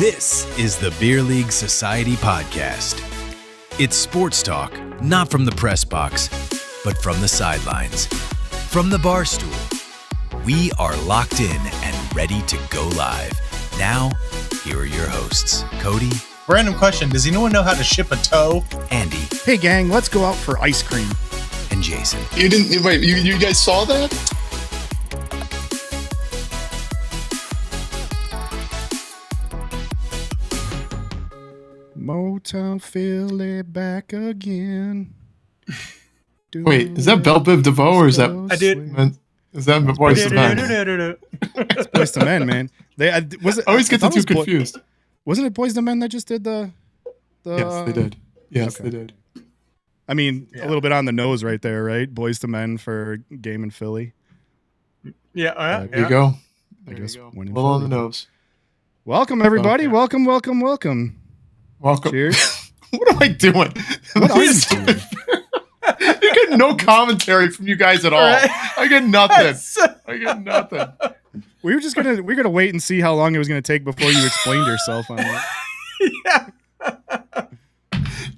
This is the Beer League Society podcast. It's sports talk, not from the press box, but from the sidelines, from the bar stool. We are locked in and ready to go live. Now, here are your hosts, Cody. Random question. Does anyone know how to ship a toe? Andy. Hey gang, let's go out for ice cream. And Jason. You didn't wait, you guys saw that? Motown Philly back again. Wait, is that Belle Biv DeVoe or is that I did. Is that Boyz II Men? It's Boyz II Men, man. Was it? I always get the two confused. Wasn't it Boyz II Men that just did the? Yes, they did. Yes, okay. they did. I mean, a little bit on the nose right there, right? Boyz II Men for game in Philly. Yeah, There you go. I guess A winning little on the Philly. nose. Welcome everybody. Okay. Welcome. Welcome. Cheers. What am I doing? What are you doing? I get no commentary from you guys at all. Right. I get nothing. I get nothing. We're gonna wait and see how long it was gonna take before you explained yourself on it. Yeah.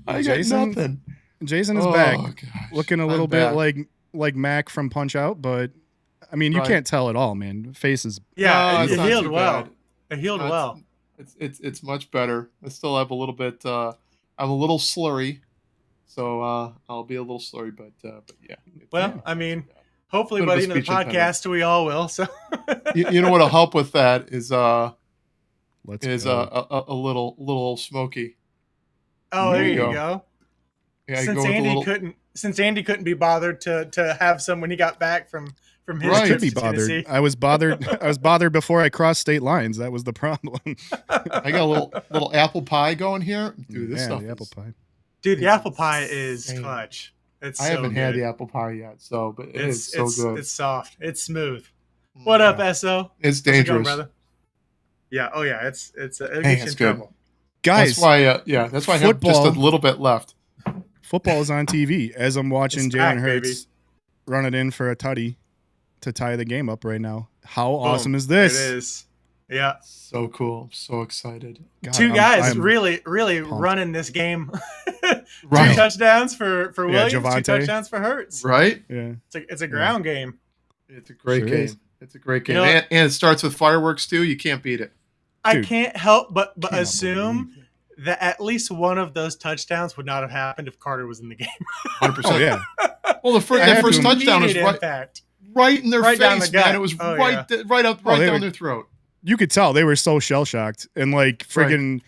I got Jason? nothing. Jason is back, gosh. looking a I'm little bit back. like Mac from Punch Out, but I mean, you Right. can't tell at all, man. Face is Yeah, No, it it's not healed too well. bad. It healed No, well. It's much better. I still have a little bit. I'm a little slurry, so I'll be a little slurry, but yeah. Well, I mean, hopefully Bit by of the a end of the speech podcast, we all will. So, you know what'll help with that is let's go. a little smoky. oh, there There you you go. Yeah, I Since go with a Andy couldn't be bothered to have some when he got back from his Right. trip Could be to Tennessee. bothered. I was bothered before I crossed state lines. That was the problem. I got a little apple pie going here. Dude, this yeah, stuff the is- apple pie. Dude, the apple pie is insane. clutch. It's I so haven't had good. the apple pie yet, but it It's is so good. It's soft. It's smooth. What up, Yeah. SO? It's How's it going, dangerous. brother? Yeah. Oh yeah. It gets you it's in good. trouble. Guys, That's why I have just a football- little bit left. football is on TV as I'm watching It's Jalen back, Hurts run it in for a tutty to tie the game up right now. How Boom. awesome is this? It is. Yeah. So cool. I'm so excited. God, Two I'm- guys I'm- really pumped. running this game. Right. 2 touchdowns for Williams, 2 Javonte. touchdowns for Hurts. Right? Yeah. It's a ground game. It's a great Sure game. is. It's a great game. You know and it starts with fireworks too. You can't beat it. I Dude, can't help but Cannot assume believe it. that at least one of those touchdowns would not have happened if Carter was in the game. 100%. Oh yeah. Well, that had first to touchdown was Immediate right, impact. right in their Right down face, the gut. man. It was Oh, right yeah. right up Oh, right they down were- their throat. You could tell they were so shell shocked and like friggin'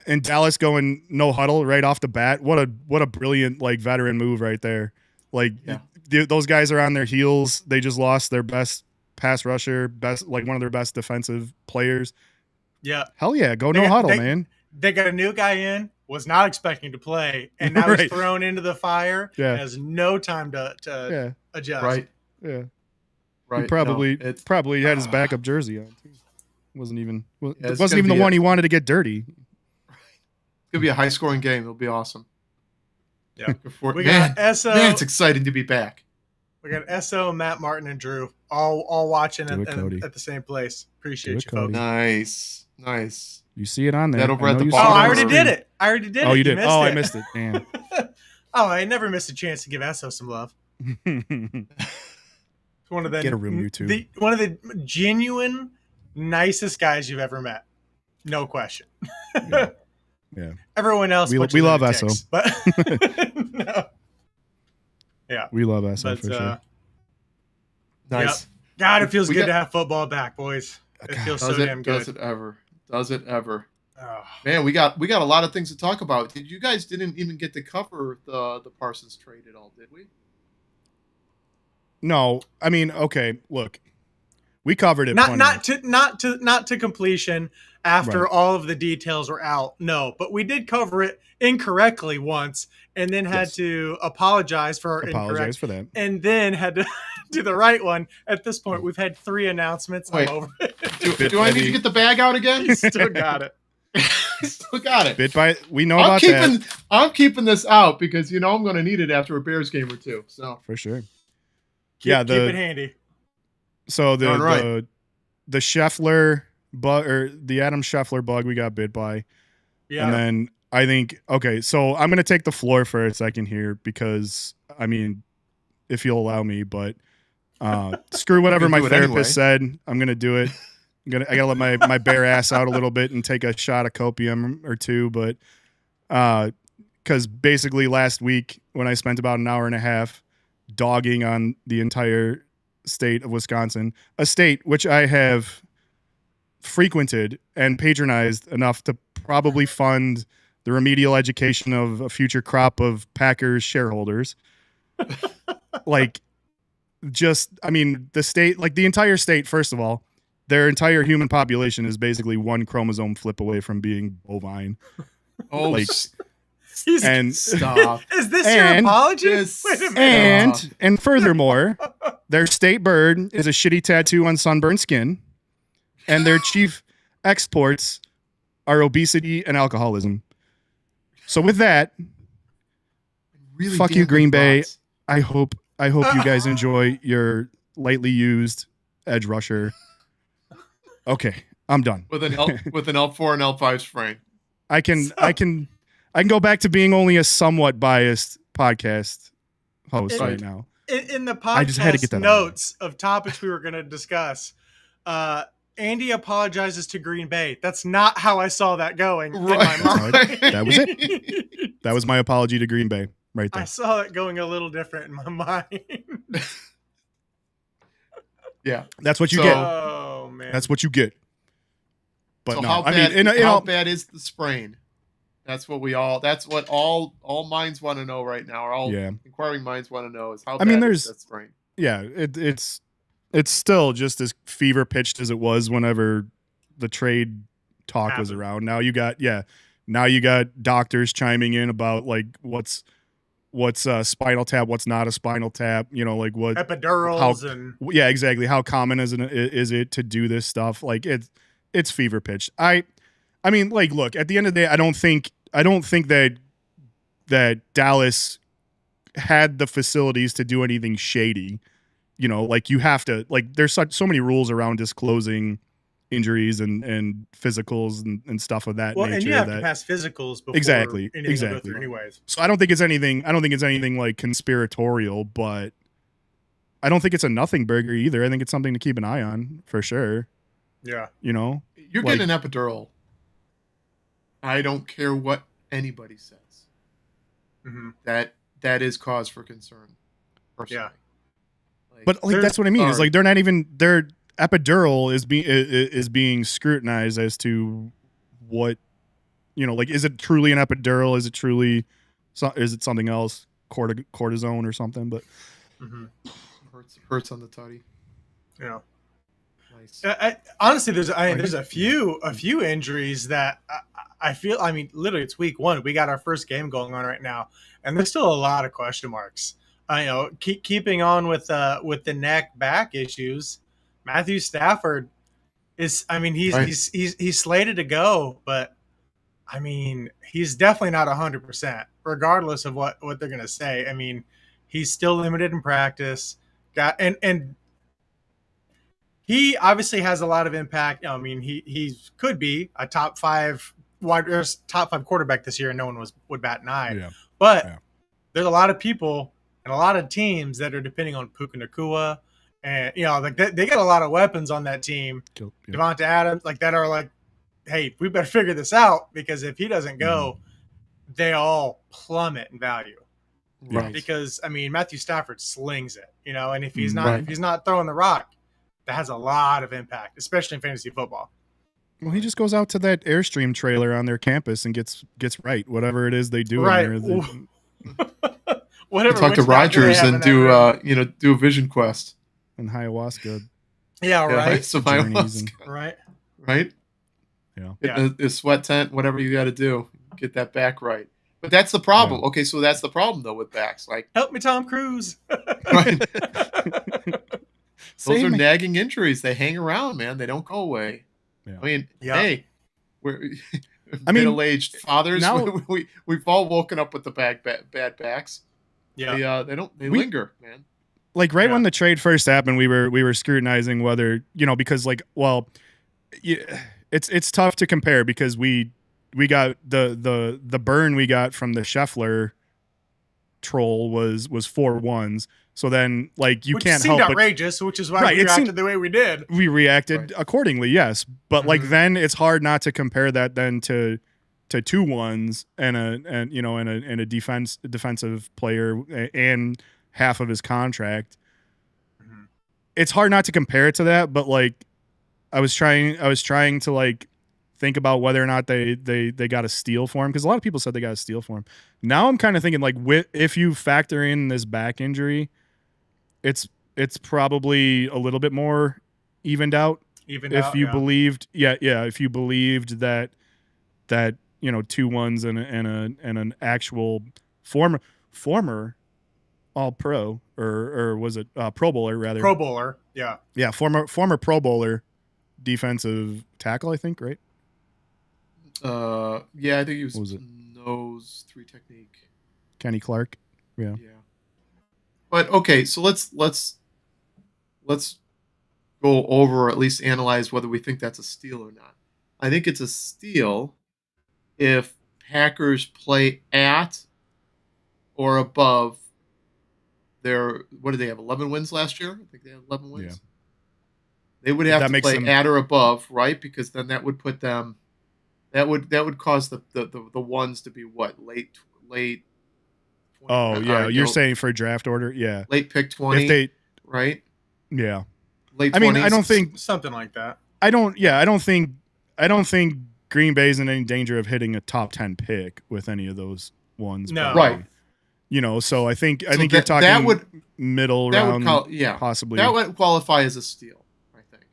and Dallas going no huddle right off the bat. What a brilliant like veteran move right there. Like Yeah. those guys are on their heels. They just lost their best pass rusher, one of their best defensive players. Yeah. Hell yeah, go no huddle, man. They got a new guy in, was not expecting to play, and now Right. he's thrown into the fire. Yeah. Has no time to Yeah, adjust. Right. yeah. Right. He probably No, it's probably had his backup jersey on too. Wasn't even Yeah, it it's wasn't gonna even the be one he wanted to get dirty. gonna be a high scoring game. It'll be awesome. Yeah. Before, We man, got SO. man, it's exciting to be back. We got SO, Matt Martin, and Drew all watching Do it, Cody. at the same place. Appreciate Do it, you, folks. Cody. Nice. You see it on there. That over I at know the you Oh, saw bottom it I on already the did screen. it. I already did it. Oh, you did. missed Oh, it. I missed it. Damn. Oh, I never missed a chance to give SO some love. It's one of the Get a room, you two. one of the genuine nicest guys you've ever met. No question. Yeah. Everyone else, We bunch of love lunatics, SO. but no. Yeah, We love SO but for sure. Nice. God, it feels We good got- to have football back, boys. It God, feels so Does damn it? good. Does it ever? Does it ever? Oh. Man, we got a lot of things to talk about. You guys didn't even get to cover the Parsons trade at all, did we? No, I mean, okay, look. We covered it Not plenty. not to completion after Right. all of the details were out. No, but we did cover it incorrectly once, and then had Yes. to apologize for our Apologize incorrect, for that. and then had to do the right one. At this point, we've had 3 announcements. Wait. I'm over it. Do I need to get the bag out again? You still got it. Still got it. Bit by we know about that I'm keeping this out because I'm going to need it after a Bears game or two. So for sure. Keep it handy. So Darn right. the Scheffler bug or the Adam Scheffler bug we got bit by. Yeah. And then I think, okay, so I'm going to take the floor for a second here because, I mean, if you'll allow me, but screw whatever my therapist said. I'm going to do it. I got to let my bare ass out a little bit and take a shot of copium or two. But because basically last week when I spent about an hour and a half dogging on the entire state of Wisconsin, a state which I have frequented and patronized enough to probably fund the remedial education of a future crop of Packers shareholders. Like, just, I mean, the state, like the entire state, first of all, their entire human population is basically one chromosome flip away from being bovine. Oh, like, and stop. Is this your apology? Wait a minute. And furthermore, their state bird is a shitty tattoo on sunburned skin, and their chief exports are obesity and alcoholism. So with that, really fuck you, Green Bay. Thoughts. I hope you guys enjoy your lightly used edge rusher. Okay, I'm done. With an L4 and L5 sprain. I can go back to being only a somewhat biased podcast host right now. In the I just had to podcast get that notes of topics we were going to discuss, Andy apologizes to Green Bay. That's not how I saw that going in my mind. That was it. That was my apology to Green Bay right there. I saw it going a little different in my mind. Yeah. That's what you get. Oh, man. That's what you get. But so no, how I bad, mean, how bad is the sprain? That's what all minds want to know right now, or all inquiring minds want to know is how bad is that sprain? Yeah, it's still just as fever pitched as it was whenever the trade talk was around. Now you got doctors chiming in about like what's spinal tap, what's not a spinal tap, like what epidurals exactly. How common is it to do this stuff? Like it's fever pitched. I mean, like, look, at the end of the day, I don't think that Dallas had the facilities to do anything shady. Like you have to, like, there's so many rules around disclosing injuries and physicals and stuff of that nature. And you have to pass physicals before exactly. Go through anyways. So I don't think it's anything like conspiratorial, but I don't think it's a nothing burger either. I think it's something to keep an eye on for sure. Yeah. You're getting an epidural. I don't care what anybody says. Mm-hmm. That is cause for concern. Personally. Yeah. But like that's what I mean. Is like they're not even their epidural is being scrutinized as to what like, is it truly an epidural? Is it something else? Cortisone or something? But hurts on the tutty. Yeah. Nice. Honestly, there's a few injuries that I feel. I mean, literally, it's week 1. We got our first game going on right now, and there's still a lot of question marks. Keeping on with the neck back issues. Matthew Stafford is. I mean, he's slated to go, but I mean, he's definitely not 100%, regardless of what they're gonna say. I mean, he's still limited in practice. And he obviously has a lot of impact. I mean, he could be a top 5 quarterback this year, and no one would bat an eye. Yeah. But there's a lot of people and a lot of teams that are depending on Puka Nacua, and like they got a lot of weapons on that team. Devonta Adams, like that are like, hey, we better figure this out, because if he doesn't go, they all plummet in value. Right. Because I mean, Matthew Stafford slings it, and if he's not throwing the rock, that has a lot of impact, especially in fantasy football. Well, he just goes out to that Airstream trailer on their campus and gets right, whatever it is they do. Right. In there. Whatever. Talk to Rogers and do a vision quest and ayahuasca. Yeah. Right. Some ayahuasca. Right. Yeah. A sweat tent, whatever you got to do, get that back right. But that's the problem. Yeah. Okay, so that's the problem though with backs. Like, help me, Tom Cruise. Right. Those are nagging injuries. They hang around, man. They don't go away. Yeah. I mean, hey, we're middle-aged fathers. Now, we've all woken up with the bad backs. Yeah, they linger, man. Like when the trade first happened, we were scrutinizing whether because Yeah, it's tough to compare because we got the burn we got from the Scheffler troll was 4 ones. So then, like, you which can't seemed help outrageous, which is why we reacted the way we did. We reacted accordingly, yes. But like then it's hard not to compare that then to 2 ones and a defensive player and half of his contract. Mm-hmm. It's hard not to compare it to that, but like I was trying to like think about whether or not they got a steal for him because a lot of people said they got a steal for him. Now I'm kind of thinking like if you factor in this back injury, it's probably a little bit more evened out. If you believed that 2 ones and an actual former All Pro or was it Pro Bowler rather? Pro Bowler, yeah, former Pro Bowler defensive tackle, I think, right? I think he was nose 3 technique. Kenny Clark, yeah. But okay, so let's go over or at least analyze whether we think that's a steal or not. I think it's a steal if Packers play at or above their, what did they have, 11 wins last year? I think they had 11 wins. Yeah. They would have to play at or above, right? Because then that would put them, that would cause the ones to be what, late 20, you're saying for draft order, yeah, late pick 20, right? Yeah, late 20s. I mean, I don't think something like that. I don't think Green Bay's in any danger of hitting a top 10 pick with any of those ones. No, probably. Right. So I think you're talking middle round, possibly. That would qualify as a steal, I think.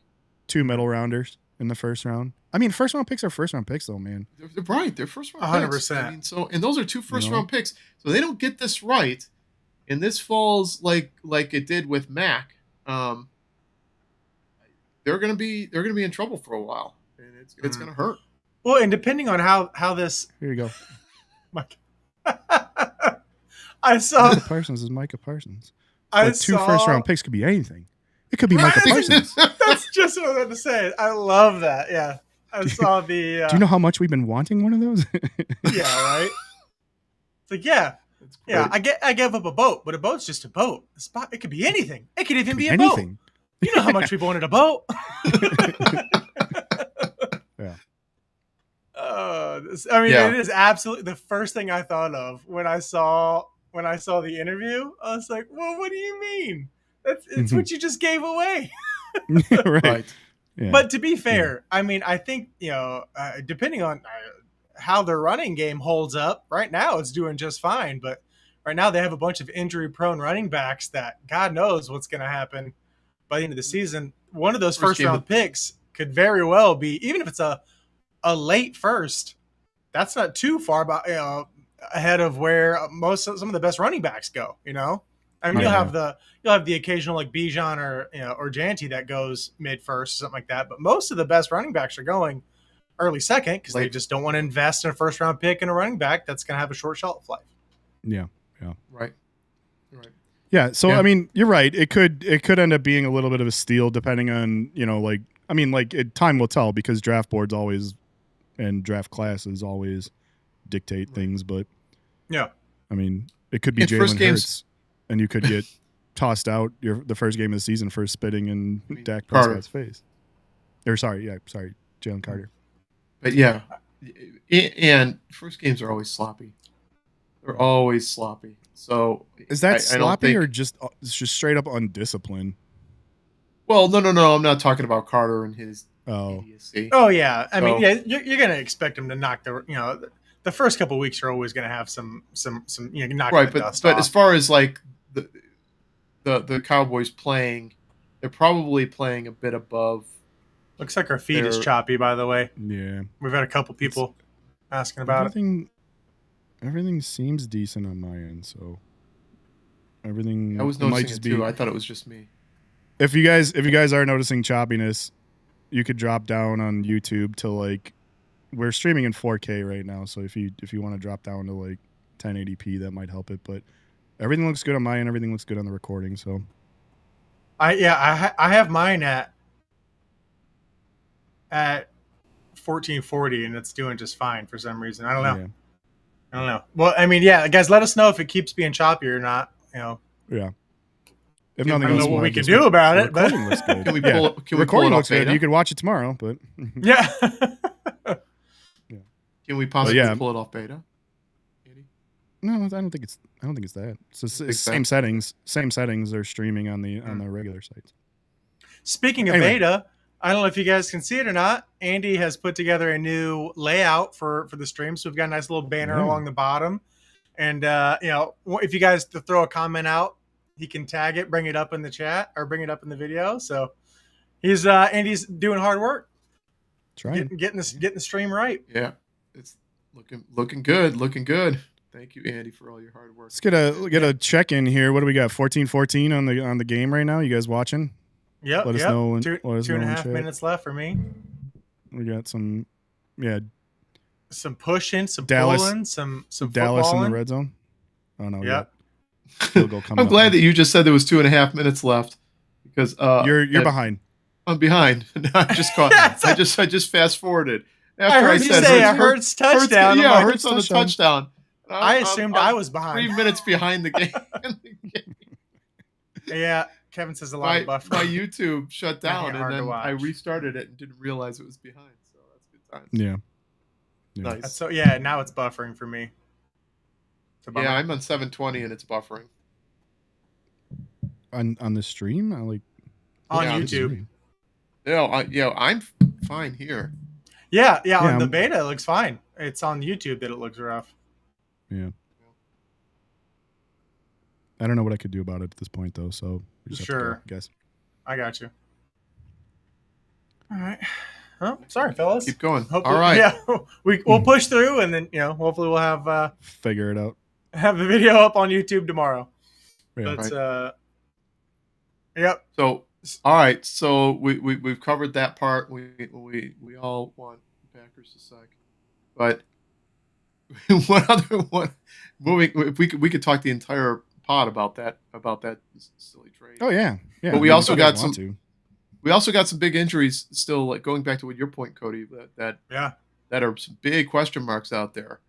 2 middle rounders in the first round. I mean, first round picks are first round picks, though, man. They're right. They're first round 100%. picks. I mean, and those are 2 first round picks. So they don't get this right, and this falls like it did with Mac. They're gonna be in trouble for a while, and it's gonna hurt. Well, and depending on how this, here you go. I saw Micah Parsons is Micah Parsons. But 2 first round picks could be anything. It could be Micah Parsons. That's just what I was about to say. I love that. Yeah. I saw the. Do you know how much we've been wanting one of those? Yeah, right. It's like, yeah, I gave up a boat, but a boat's just a boat. A spot, it could be anything. It could even be a boat. You know how much we've wanted a boat. Yeah. It is absolutely the first thing I thought of when I saw the interview. I was like, well, what do you mean? It's what you just gave away. Right. Yeah. But to be fair, I mean, I think, depending on how their running game holds up, right now it's doing just fine. But right now they have a bunch of injury-prone running backs that God knows what's going to happen by the end of the season. One of those first-round picks could very well be, even if it's a late first, that's not too far ahead of where some of the best running backs go. I mean, you'll have the occasional like Bijan or Janty that goes mid first or something like that, but most of the best running backs are going early second because they just don't want to invest in a first round pick and a running back that's going to have a short shelf life. Yeah. Right. Yeah. So I mean, you're right. It could end up being a little bit of a steal depending on time will tell because draft boards always and draft classes always dictate things, but yeah, I mean, it could be Jalen Hurts. And you could get tossed out the first game of the season for spitting in Dak Prescott's face. Jalen Carter. But yeah, and first games are always sloppy. They're always sloppy. So is that sloppy or just straight up undisciplined? Well, no. I'm not talking about Carter and his idiocy. Oh yeah, I mean, you're going to expect him to knock the first couple of weeks are always going to have some knock right. The dust but off. As far as like the Cowboys playing, they're probably playing a bit above. Looks like our feed is choppy, by the way. Yeah, we've had a couple people asking about it. Everything seems decent on my end, so everything. I was noticing it too. I thought it was just me. If you guys are noticing choppiness, you could drop down on YouTube to like. We're streaming in 4K right now, so if you want to drop down to like 1080p, that might help it. But everything looks good on my end. Everything looks good on the recording. So, I have mine at at 1440 and it's doing just fine for some reason. I don't know. Yeah. I don't know. Well, I mean, yeah, guys, let us know if it keeps being choppy or not. Yeah. If I nothing don't else, know what we'll we have can this do about it, but recording looks good. Can we pull it? Can we pull recording it off looks good. beta? You can watch it tomorrow, but yeah. Can we possibly yeah. pull it off beta? Andy? no, I don't think it's that. It's the Think same so? settings. Same settings are streaming on the regular sites. Speaking of Anyway. beta, I don't know if you guys can see it or not. Andy has put together a new layout for the stream. So we've got a nice little banner Yeah. along the bottom. And, if you guys to throw a comment out, he can tag it, bring it up in the chat or bring it up in the video. So Andy's doing hard work, Trying. getting the stream right. Yeah, it's looking good. Looking good. Thank you, Andy, for all your hard work. Let's get a check in here. What do we got? 14-14 on the game right now. You guys watching? Yep. Let us yep. know. Two and a half minutes left for me. We got some Some pushing, some Dallas- pulling, some Dallas in the footballing. red zone. Oh no. Yep. Field goal coming I'm up. glad that you just said there was 2.5 minutes left because You're behind. I'm behind. I just caught. Yes. I just fast forworded. I heard you say a Hurts touchdown. I'm Yeah, like, Hurts on the touchdown. I assumed I was behind. 3 minutes behind the game. Yeah, Kevin says a lot of buffering. My YouTube shut down, Making it and hard to then watch. I restarted it and didn't realize it was behind. So that's good time. Yeah. Nice. So now it's buffering for me. It's a bummer. Yeah, I'm on 720 and it's buffering. On the stream, on yeah, YouTube. I'm fine here. Yeah, on Yeah, the beta it looks fine. It's on YouTube that it looks rough. Yeah. I don't know what I could do about it at this point, though. So we just have to Sure. go, I guess. I got you. All right. Oh, sorry, fellas. Keep going. Hopefully, All right. Yeah, we'll push through, and then hopefully we'll have Figure it out. the video up on YouTube tomorrow. Yeah. But yep. So, all right. So we've covered that part. We all want Packers to suck, but what other one? Moving. If we could talk the entire pod about that silly trade. Oh yeah. Yeah. But we also got want some- to. We also got some big injuries still. Like going back to what your point, Cody. That are some big question marks out there.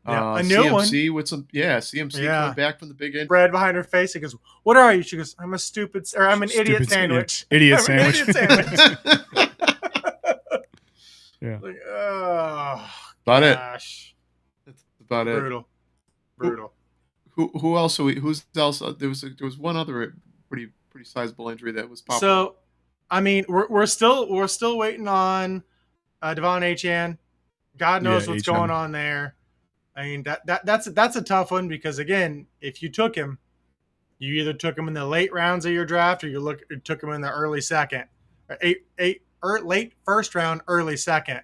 Yeah, a new one. CMC with some CMC coming back from the big injury. Bread behind her face. He goes, "What are you?" She goes, "I'm a I'm an idiot Stupid sandwich." Idiot I'm an sandwich. idiot sandwich. Yeah. Like, oh, About it. gosh. That's about it. Brutal. Who else? Who's else? There was one other pretty sizable injury that was popping. So, I mean, we're still waiting on Devon Achane. God knows what's going on there. I mean, that's a tough one because again, if you took him, you either took him in the late rounds of your draft or you took him in the early second, late first round, early second,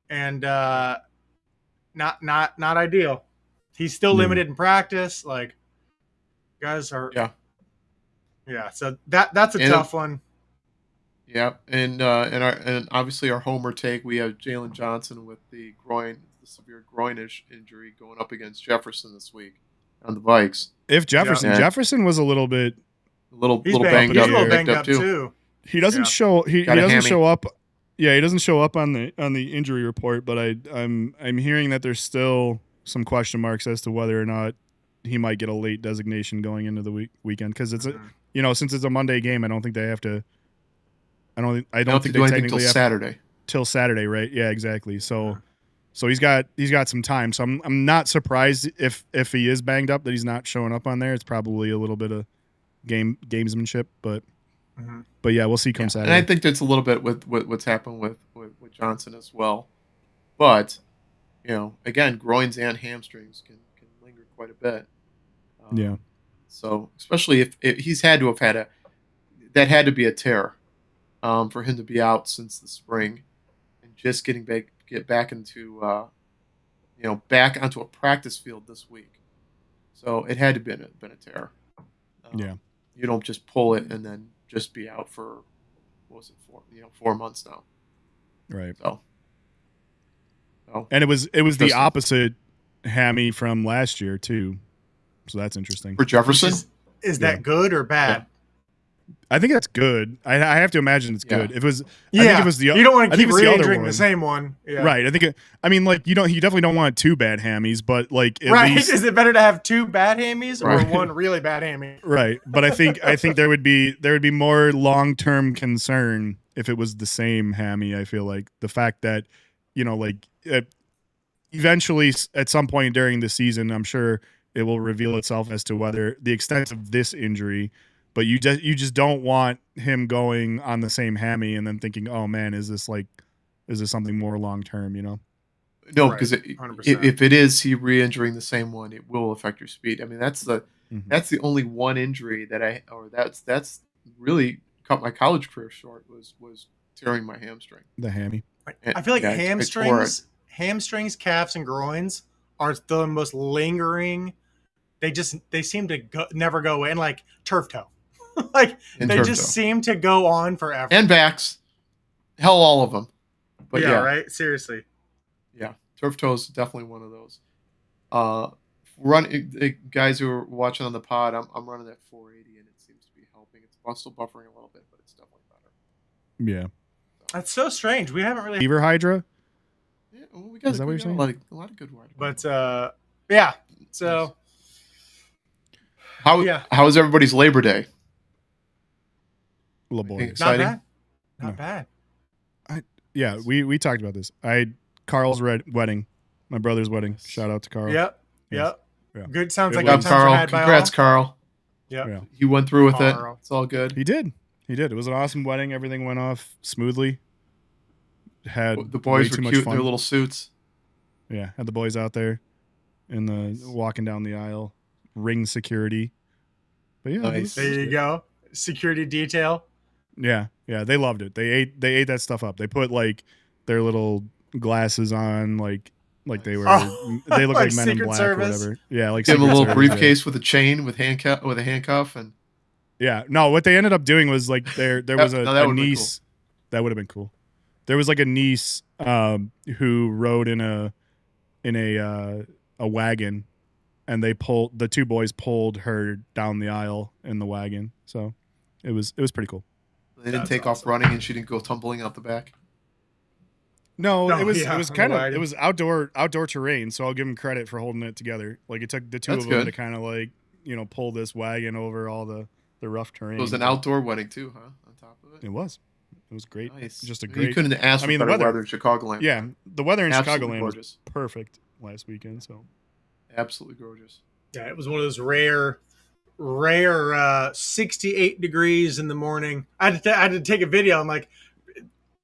and not ideal. He's still limited in practice. Like, guys are yeah. So that's a tough one. Yeah, and obviously our homer take, we have Jalen Johnson with the severe groinish injury going up against Jefferson this week on the Vikes. If Jefferson was a little bit, A little He's banged up, He's a little banged up too. he doesn't show. He Got a doesn't hammy. show up. Yeah, he doesn't show up on the injury report. But I'm hearing that there's still some question marks as to whether or not he might get a late designation going into the weekend because it's since it's a Monday game. I don't think they have to. I don't think they do anything technically till have Saturday. till Saturday, right? Yeah, exactly. So he's got some time. So I'm not surprised if he is banged up that he's not showing up on there. It's probably a little bit of gamesmanship, but yeah, we'll see come Saturday. And I think that's a little bit with what's happened with Johnson as well. But again, groins and hamstrings can linger quite a bit. Yeah. So especially if he's had to have had that had to be a tear. For him to be out since the spring, and just get back into back onto a practice field this week, so it had to been a tear. You don't just pull it and then just be out for 4 months now, Right. So and it was the opposite hammy from last year too, so that's interesting for Jefferson. Is that good or bad? I think that's good. I have to imagine it's good. If it was, yeah, I think it was the. You don't want to keep re-injuring the the same one, right? I think. You definitely don't want 2 bad hammies, but like at least, is it better to have 2 bad hammies or 1 really bad hammy? Right, but I think there would be more long-term concern if it was the same hammy. I feel like the fact that eventually at some point during the season, I'm sure it will reveal itself as to whether the extent of this injury. But you just don't want him going on the same hammy and then thinking, oh man, is this something more long term? No, because if it is he re-injuring the same one, it will affect your speed. I mean, that's the only one injury that's really cut my college career short was tearing my hamstring. The hammy. I feel like hamstrings, calves, and groins are the most lingering. They seem to never go away. And like turf toe. They just seem to go on forever. And backs. Hell, all of them. But yeah, right? Seriously. Yeah. Turf toe is definitely one of those. Guys who are watching on the pod, I'm running at 480 and it seems to be helping. It's still buffering a little bit, but it's definitely better. Yeah. That's so strange. We haven't really Fever Hydra? Yeah, well, we got is that what you're saying? A lot of good work. But yeah. So how was everybody's Labor Day? Laborious. Exciting. Not bad. Yeah, we talked about this. I had Carl's wedding, my brother's wedding. Shout out to Carl. Yep. Yeah. Good. Sounds like good good Carl. Had Congrats, Carl. Yep. Yeah. He went through with it. It's all good. He did. It was an awesome wedding. Everything went off smoothly. Had the boys were too much cute in fun. their little suits. Yeah, had the boys out there in the walking down the aisle, ring security. But yeah, nice. There you go. Security detail. Yeah, they loved it. They ate that stuff up. They put like their little glasses on, like they were. They look like Men in Black or whatever. Yeah, like give them a little briefcase with a chain with a handcuff and. Yeah, no. What they ended up doing was like there was a niece. Cool. That would have been cool. There was like a niece who rode in a wagon, and the 2 boys pulled her down the aisle in the wagon. So it was pretty cool. They didn't take off running, and she didn't go tumbling out the back. No, it was kind of it was outdoor terrain. So I'll give them credit for holding it together. Like it took the 2 of them to kind of like pull this wagon over all the rough terrain. It was an outdoor wedding too, huh? On top of it, it was great. Nice. Just a great. You couldn't ask for better weather in Chicagoland. Yeah, the weather in Chicagoland gorgeous. Was perfect last weekend. So absolutely gorgeous. Yeah, it was one of those rare 68 degrees in the morning. I had to take a video. I'm like,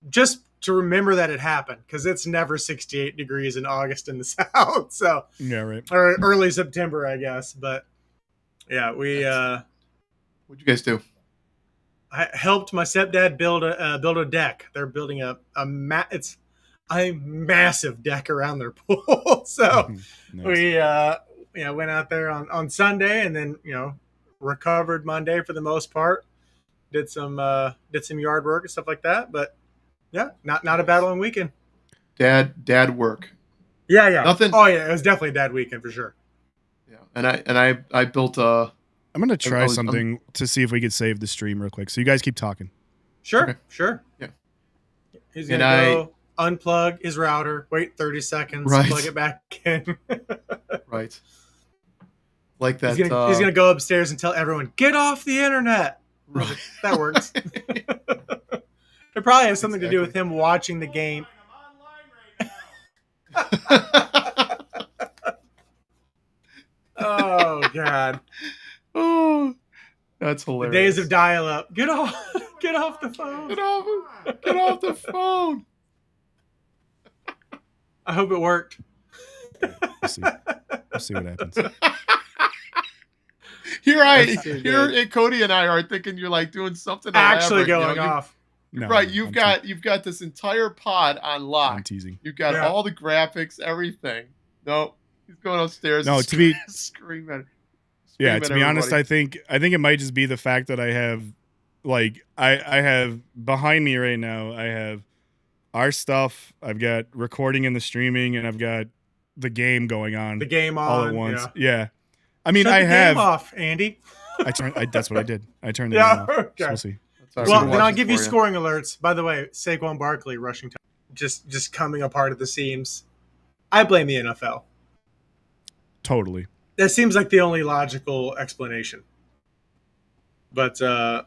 just to remember that it happened, because it's never 68 degrees in August in the South. So yeah, right. Or early September, I guess. But yeah, we. What'd you guys do? I helped my stepdad build a deck. They're building it's a massive deck around their pool. So nice. We went out there on Sunday, and then recovered Monday for the most part. Did some yard work and stuff like that. But yeah, not a battling weekend. Dad work. Yeah. Nothing. Oh yeah, it was definitely a dad weekend for sure. Yeah, and I built a. I'm going to try something to see if we could save the stream real quick. So you guys keep talking. Sure, okay. Sure. Yeah. He's going to go unplug his router, wait 30 seconds, plug it back in. Right. Like that. He's going to go upstairs and tell everyone, get off the internet. Right. That works. It probably has something to do with him watching the game. Oh, God. Oh, that's hilarious. The days of dial-up. Get off the phone. Get off the phone. I hope it worked. We'll see what happens. Here, Cody and I are thinking you're like doing something actually going off. No, right, you've got this entire pod on lock. I'm teasing. You've got all the graphics, everything. No, he's going upstairs. No, screaming. Yeah, to be honest, I think it might just be the fact that I have, like, I have behind me right now, I have our stuff, I've got recording and the streaming, and I've got the game going on. The game on. All at once. Yeah. I mean, Shut I the have. game off, Andy. That's what I did. I turned it Yeah. on. Okay. So we'll see. Well, then I'll give you scoring alerts. By the way, Saquon Barkley rushing time, just coming apart at the seams. I blame the NFL. Totally. That seems like the only logical explanation. But yeah.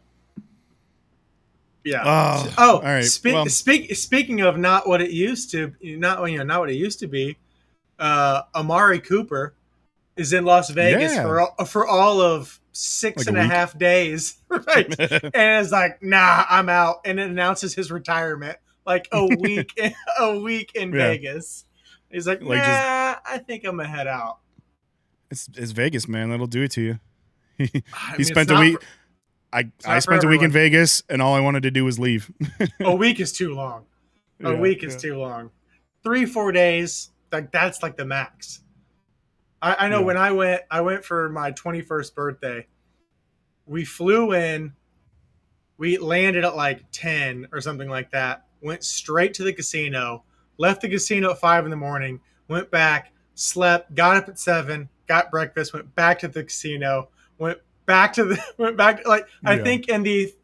All right. Speaking of not what it used to, not what it used to be. Amari Cooper is in Las Vegas for all of six and a half days, right? And it's like, nah, I'm out, and it announces his retirement like a week in Vegas. He's like, nah, I think I'm gonna head out. It's Vegas, man. That'll do it to you. He spent a week. I spent a week in Vegas, and all I wanted to do was leave. A week is too long. A week is too long. 3-4 days, that's like the max. I know when I went for my 21st birthday. We flew in. We landed at like 10 or something like that. Went straight to the casino. Left the casino at 5 a.m. Went back, slept, got up at 7, got breakfast, went back to the casino, I think in the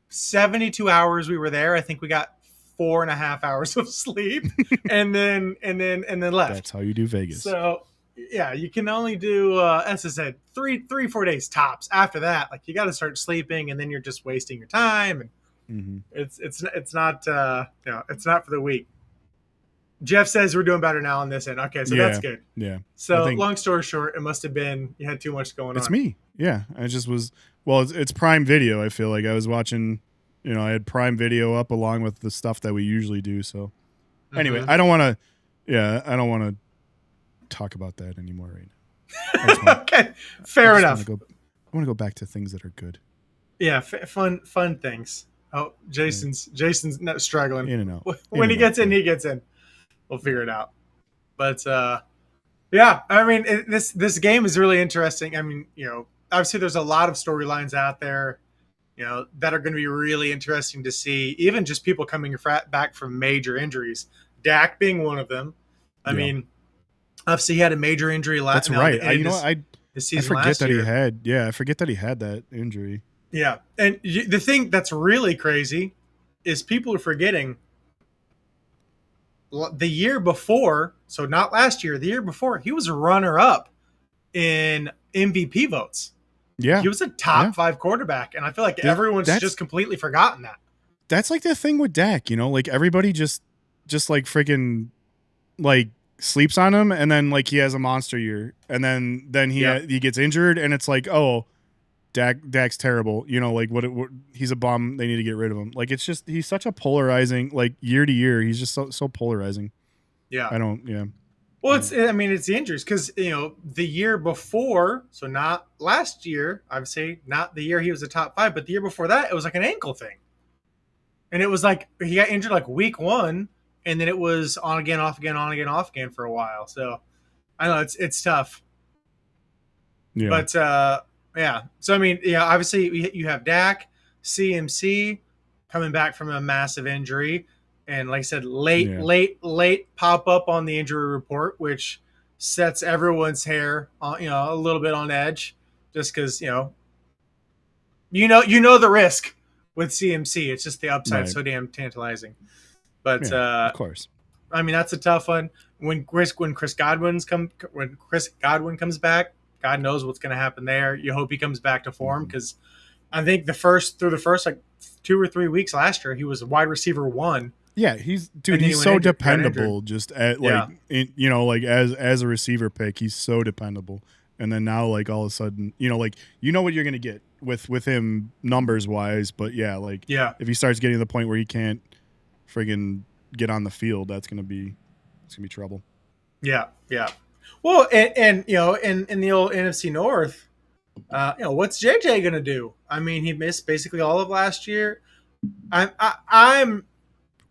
72 hours we were there, I think we got 4.5 hours of sleep and then left. That's how you do Vegas. So yeah, you can only do as I said, 3-4 days tops. After that, like you got to start sleeping, and then you're just wasting your time, and it's not it's not for the week. Jeff says we're doing better now on this end. Okay, so that's good. Yeah. So long story short, it must have been you had too much going on. It's me. Yeah, I just was. Well, it's Prime Video. I feel like I was watching. I had Prime Video up along with the stuff that we usually do. So anyway, I don't want to. Yeah, I don't want to talk about that anymore right now. Okay, fair enough. I want to go back to things that are good. Yeah, fun things. Oh, Jason's not struggling. In and out. When he gets in, he gets in. We'll figure it out. But yeah, I mean, this game is really interesting. I mean, obviously there's a lot of storylines out there, that are going to be really interesting to see. Even just people coming back from major injuries. Dak being one of them. I mean, obviously he had a major injury last. That's right. I forget that he had. Yeah, I forget that he had that injury. Yeah, and the thing that's really crazy is people are forgetting. The year before, so not last year, the year before, he was a runner-up in MVP votes. Yeah, he was a top 5 quarterback, and I feel like everyone's just completely forgotten that. That's like the thing with Dak, like everybody just like freaking like sleeps on him, and then like he has a monster year, and then he gets injured, and it's like, oh, Dak's terrible. Like what he's a bum. They need to get rid of him. Like it's just he's such a polarizing. Like year to year, he's just so polarizing. Yeah, I don't. Yeah. Well, it's the injuries because the year before, so not last year, obviously not the year he was a top 5, but the year before that, it was like an ankle thing, and it was like he got injured like week 1, and then it was on again, off again, on again, off again for a while. So I know it's tough. Yeah, but. Yeah. So, I mean, obviously you have Dak, CMC coming back from a massive injury. And like I said, late pop up on the injury report, which sets everyone's hair on, a little bit on edge just because, the risk with CMC. It's just the upside so damn tantalizing. But of course, I mean, that's a tough one. When Chris Godwin comes back, God knows what's going to happen there. You hope he comes back to form because I think the first like 2 or 3 weeks last year, he was wide receiver 1. Yeah, he's so dependable. Just at like as a receiver pick, he's so dependable. And then now, like all of a sudden, what you're going to get with him numbers wise. But if he starts getting to the point where he can't friggin' get on the field, it's gonna be trouble. Yeah. Well, and in the old NFC North, what's JJ gonna do? I mean, he missed basically all of last year. I'm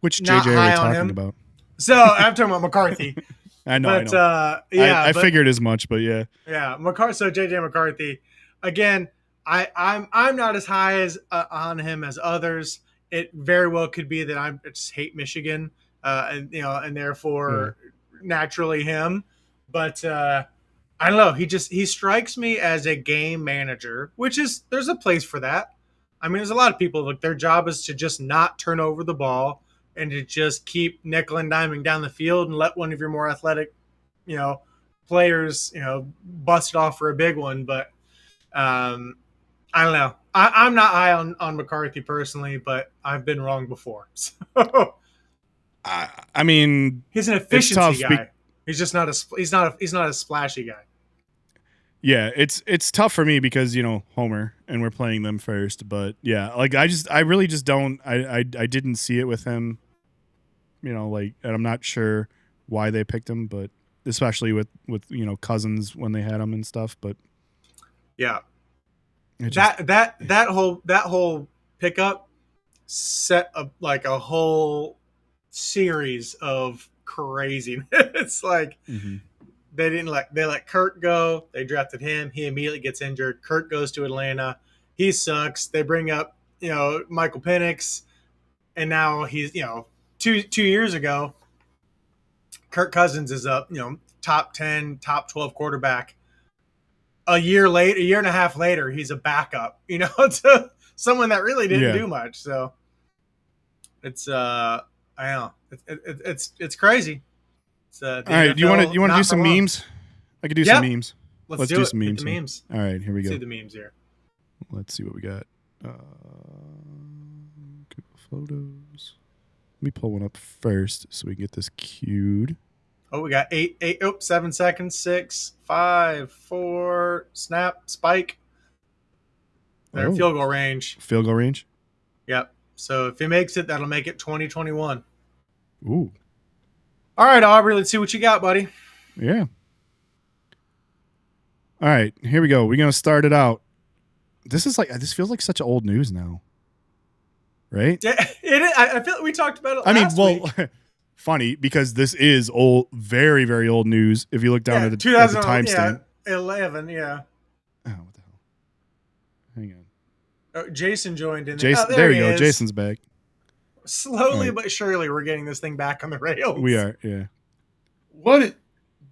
which JJ are we talking about? So I'm talking about McCarthy. I know. I figured as much, but yeah. So JJ McCarthy again. I'm not as high on him as others. It very well could be that I just hate Michigan, and therefore naturally him. But I don't know. He strikes me as a game manager, which is there's a place for that. I mean, there's a lot of people like their job is to just not turn over the ball and to just keep nickel and diming down the field and let one of your more athletic, players, bust it off for a big one. But I don't know. I'm not high on McCarthy personally, but I've been wrong before. So I mean, he's an efficiency guy. He's just not he's not a splashy guy. Yeah, it's tough for me because Homer and we're playing them first, but yeah, like I really just don't I didn't see it with him, and I'm not sure why they picked him, but especially with Cousins when they had him and stuff, but yeah, that whole pickup set up like a whole series of craziness. It's like. Mm-hmm. They let Kurt go. They drafted him. He immediately gets injured. Kurt goes to Atlanta. He sucks. They bring up, Michael Penix, and now he's, 2 years ago, Kirk Cousins is up, top 10, top 12 quarterback. A year and a half later, he's a backup, to someone that really didn't do much. So it's I don't know. It's crazy. All right, you want to do some memes? I could do some memes. Let's do some memes. Memes. All right, here we go. Let's see the memes here. Let's see what we got. Google Photos. Let me pull one up first so we can get this queued. Oh, we got 7 seconds. 6, 5, 4, snap, spike. They're in field goal range. Field goal range? Yep. So if he makes it, that'll make it 2021. Ooh. All right, Aubrey, let's see what you got, buddy. Yeah. All right, here we go. We're going to start it out. This feels like such old news now. Right? Yeah, it is. I feel like we talked about it last week. Funny, because this is old, very, very old news. If you look down at the timestamp. 11, yeah. Oh, what the hell? Hang on. Oh, Jason joined in. Jason, there you go. Jason's back. Slowly but surely, we're getting this thing back on the rails. We are, yeah.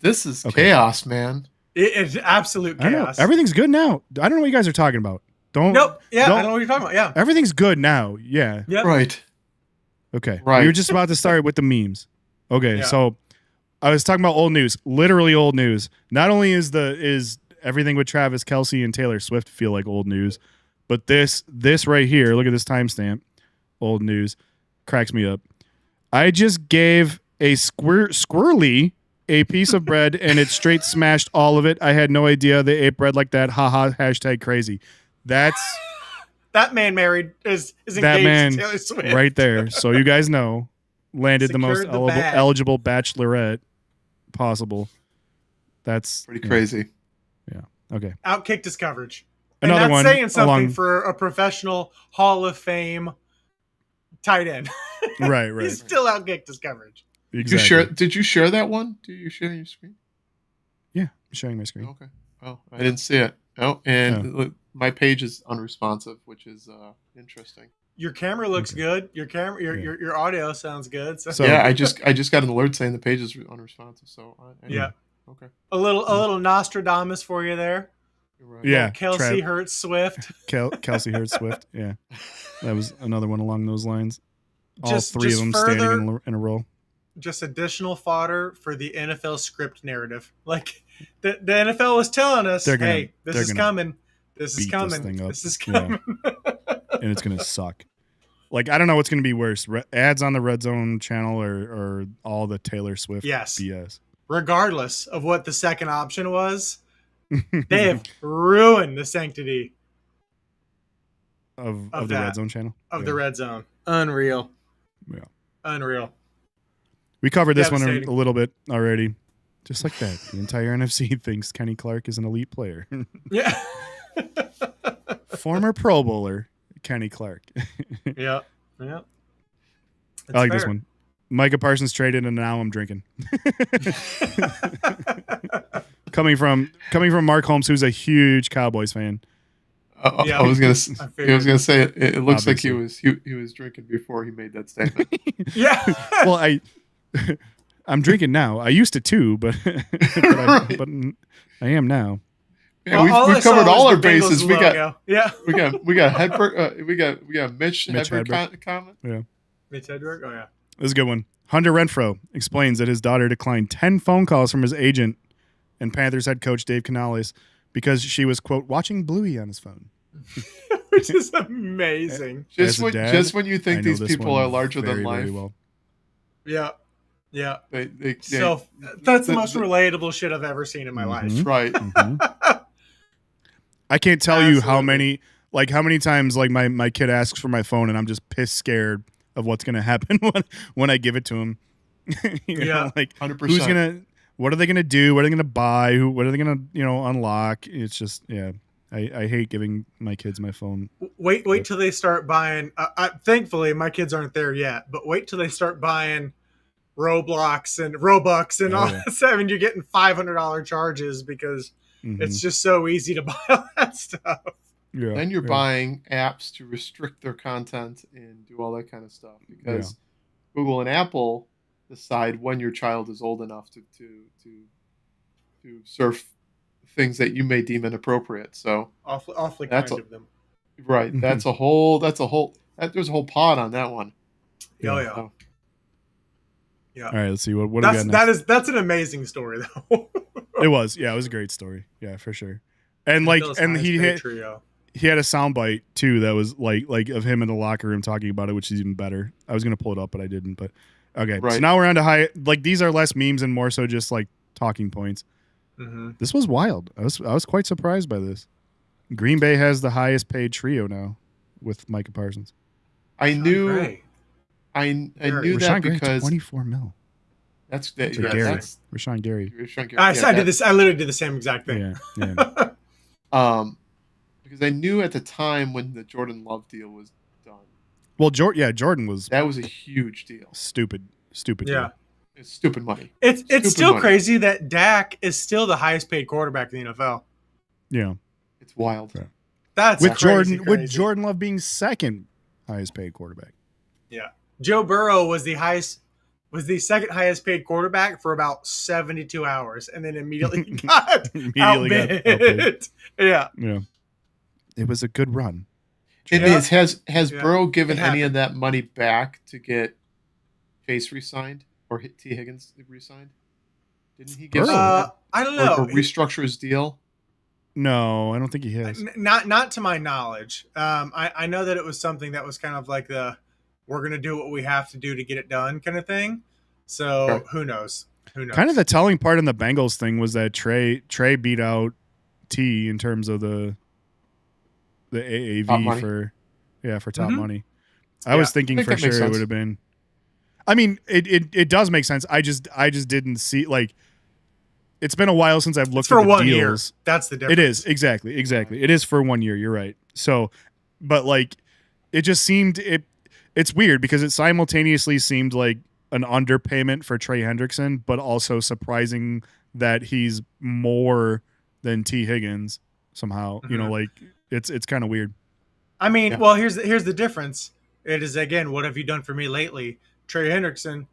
This is chaos, man. It's absolute chaos. Everything's good now. I don't know what you guys are talking about. Nope. Yeah, I don't know what you're talking about. Yeah. Everything's good now. Yeah. Yep. Right. Okay. Right. We were just about to start with the memes. Okay. Yeah. So I was talking about old news, literally old news. Not only is everything with Travis Kelce and Taylor Swift feel like old news, but this right here, look at this timestamp, old news. Cracks me up. I just gave a squirrely a piece of bread and it straight smashed all of it. I had no idea they ate bread like that. Haha, hashtag crazy. That's that man is engaged to Taylor Swift. Right there. So you guys know, landed the most eligible bachelorette possible. That's pretty crazy. Yeah. Okay. Outkicked his coverage. Another and that's one saying something for a professional Hall of Fame tight end. Right. He's still outkicked his coverage. Exactly. Did you share that one? Did you share your screen? Yeah, I'm sharing my screen. Okay. Oh, I didn't see it. Oh, and look, my page is unresponsive, which is interesting. Your camera looks good. Your audio sounds good. So yeah, I just got an alert saying the page is unresponsive. So yeah. Okay. A little Nostradamus for you there. Right. Yeah. Kelce hurts Swift. Kelce hurts Swift. Yeah. That was another one along those lines. All three of them standing in a row. Just additional fodder for the NFL script narrative. Like the NFL was telling us, hey, this is coming. This is coming. This is coming. Yeah. And it's going to suck. Like, I don't know what's going to be worse. Ads on the RedZone channel or all the Taylor Swift BS. Regardless of what the second option was, they have ruined the sanctity of the RedZone channel. Of the RedZone. Unreal. Yeah. Unreal. We covered this one a little bit already. Just like that. The entire NFC thinks Kenny Clark is an elite player. Yeah. Former Pro Bowler, Kenny Clark. Yeah. I like this one. Micah Parsons traded and now I'm drinking. Coming from Mark Holmes, who's a huge Cowboys fan. I was gonna say it looks obviously like he was drinking before he made that statement. Yeah. Well, I'm drinking now. I used to too, but but I am now. Yeah, we've covered all our bases. We got Mitch Hedberg comment. Yeah, Mitch Hedberg. Oh yeah, this is a good one. Hunter Renfrow explains that his daughter declined 10 phone calls from his agent and Panthers head coach Dave Canales because she was, quote, watching Bluey on his phone. Which is amazing. Just when you think these people are larger than life. Well. Yeah. Yeah. So that's the most relatable shit I've ever seen in my life. Right. I can't tell you how many times like my kid asks for my phone and I'm just pissed scared of what's going to happen when I give it to him. you know, like 100%. What are they going to do? What are they going to buy? What are they going to, unlock? It's just, yeah. I hate giving my kids my phone. Wait till they start buying. Thankfully, my kids aren't there yet, but wait till they start buying Roblox and Robux and all that stuff, and you're getting $500 charges because it's just so easy to buy all that stuff. Yeah, then you're buying apps to restrict their content and do all that kind of stuff because Google and Apple decide when your child is old enough to surf things that you may deem inappropriate. So awfully kind of them. Right. There's a whole pod on that one. Yeah. All right, let's see what do we got next? That's an amazing story though. It was a great story. Yeah, for sure. And he had a soundbite too that was like of him in the locker room talking about it, which is even better. I was gonna pull it up, but I didn't. But okay, so now we're on to these are less memes and more so just like talking points. This was wild. I was quite surprised by this. Green Bay has the highest paid trio now with Micah Parsons. I knew that because 24 mil. That's Rashawn Gary. I did this. I literally did the same exact thing. Yeah. Because I knew at the time when the Jordan Love deal was done. Well, Jordan was. That was a huge deal. Stupid. Yeah. Deal. It's stupid money. It's still crazy that Dak is still the highest paid quarterback in the NFL. Yeah. It's wild. Yeah. That's with crazy. With Jordan Love being second highest paid quarterback. Yeah. Joe Burrow was the second highest paid quarterback for about 72 hours and then immediately got outbid. Yeah. It was a good run. Has Burrow given any of that money back to get Chase re-signed or T. Higgins re-signed? Didn't he give I don't know. Or restructure his deal? No, I don't think he has. Not to my knowledge. I know that it was something that was kind of like we're going to do what we have to do to get it done kind of thing. So who knows? Kind of the telling part in the Bengals thing was that Trey beat out T in terms of the AAV for top money. I was thinking for sure it would have been. I mean, it does make sense. I just didn't see it's been a while since I've looked at the 1 deals. Year. That's the difference. It is exactly. It is for 1 year. You're right. So, but it just seemed it's weird because it simultaneously seemed like an underpayment for Trey Hendrickson, but also surprising that he's more than T. Higgins somehow. It's kind of weird. I mean, well, here's the difference. It is again, what have you done for me lately? Trey Hendrickson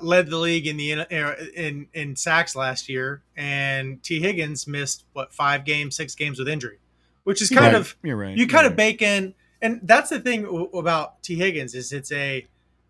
led the league in sacks last year, and T. Higgins missed 6 games with injury, which is kind of you're right. You kind of bake in, and that's the thing about T. Higgins is it's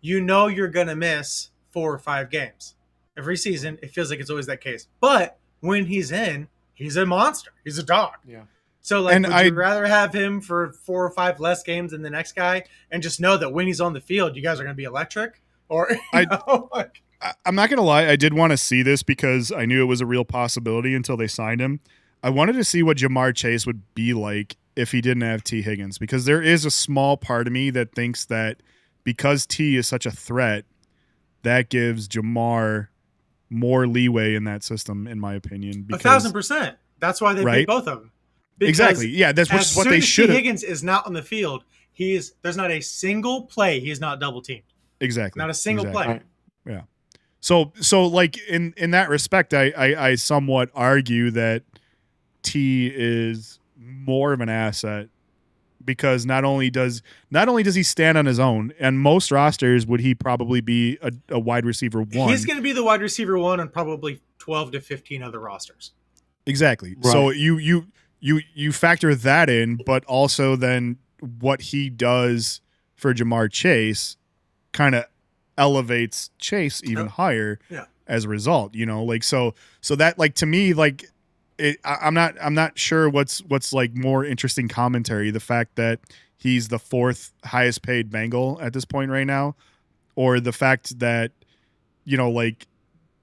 you're gonna miss 4 or 5 games every season. It feels like it's always that case, but when he's in, he's a monster. He's a dog. Yeah. So would you rather have him for 4 or 5 less games than the next guy, and just know that when he's on the field, you guys are going to be electric? Or I'm not going to lie, I did want to see this because I knew it was a real possibility until they signed him. I wanted to see what Jamar Chase would be like if he didn't have T. Higgins, because there is a small part of me that thinks that because T is such a threat, that gives Jamar more leeway in that system, in my opinion. 1,000%. That's why they picked both of them. Because exactly. Yeah, that's what they should have. Higgins is not on the field. There's not a single play he is not double teamed. Exactly. Not a single play. Yeah. So in that respect, I somewhat argue that T is more of an asset because not only does he stand on his own, and most rosters would he probably be a wide receiver one. He's going to be the wide receiver one on probably 12 to 15 other rosters. Exactly. Right. So you factor that in, but also then what he does for Jamar Chase kind of elevates Chase even higher as a result, like, so that, like, to me, like, I'm not sure what's like more interesting commentary, the fact that he's the fourth highest paid Bengal at this point right now, or the fact that, like,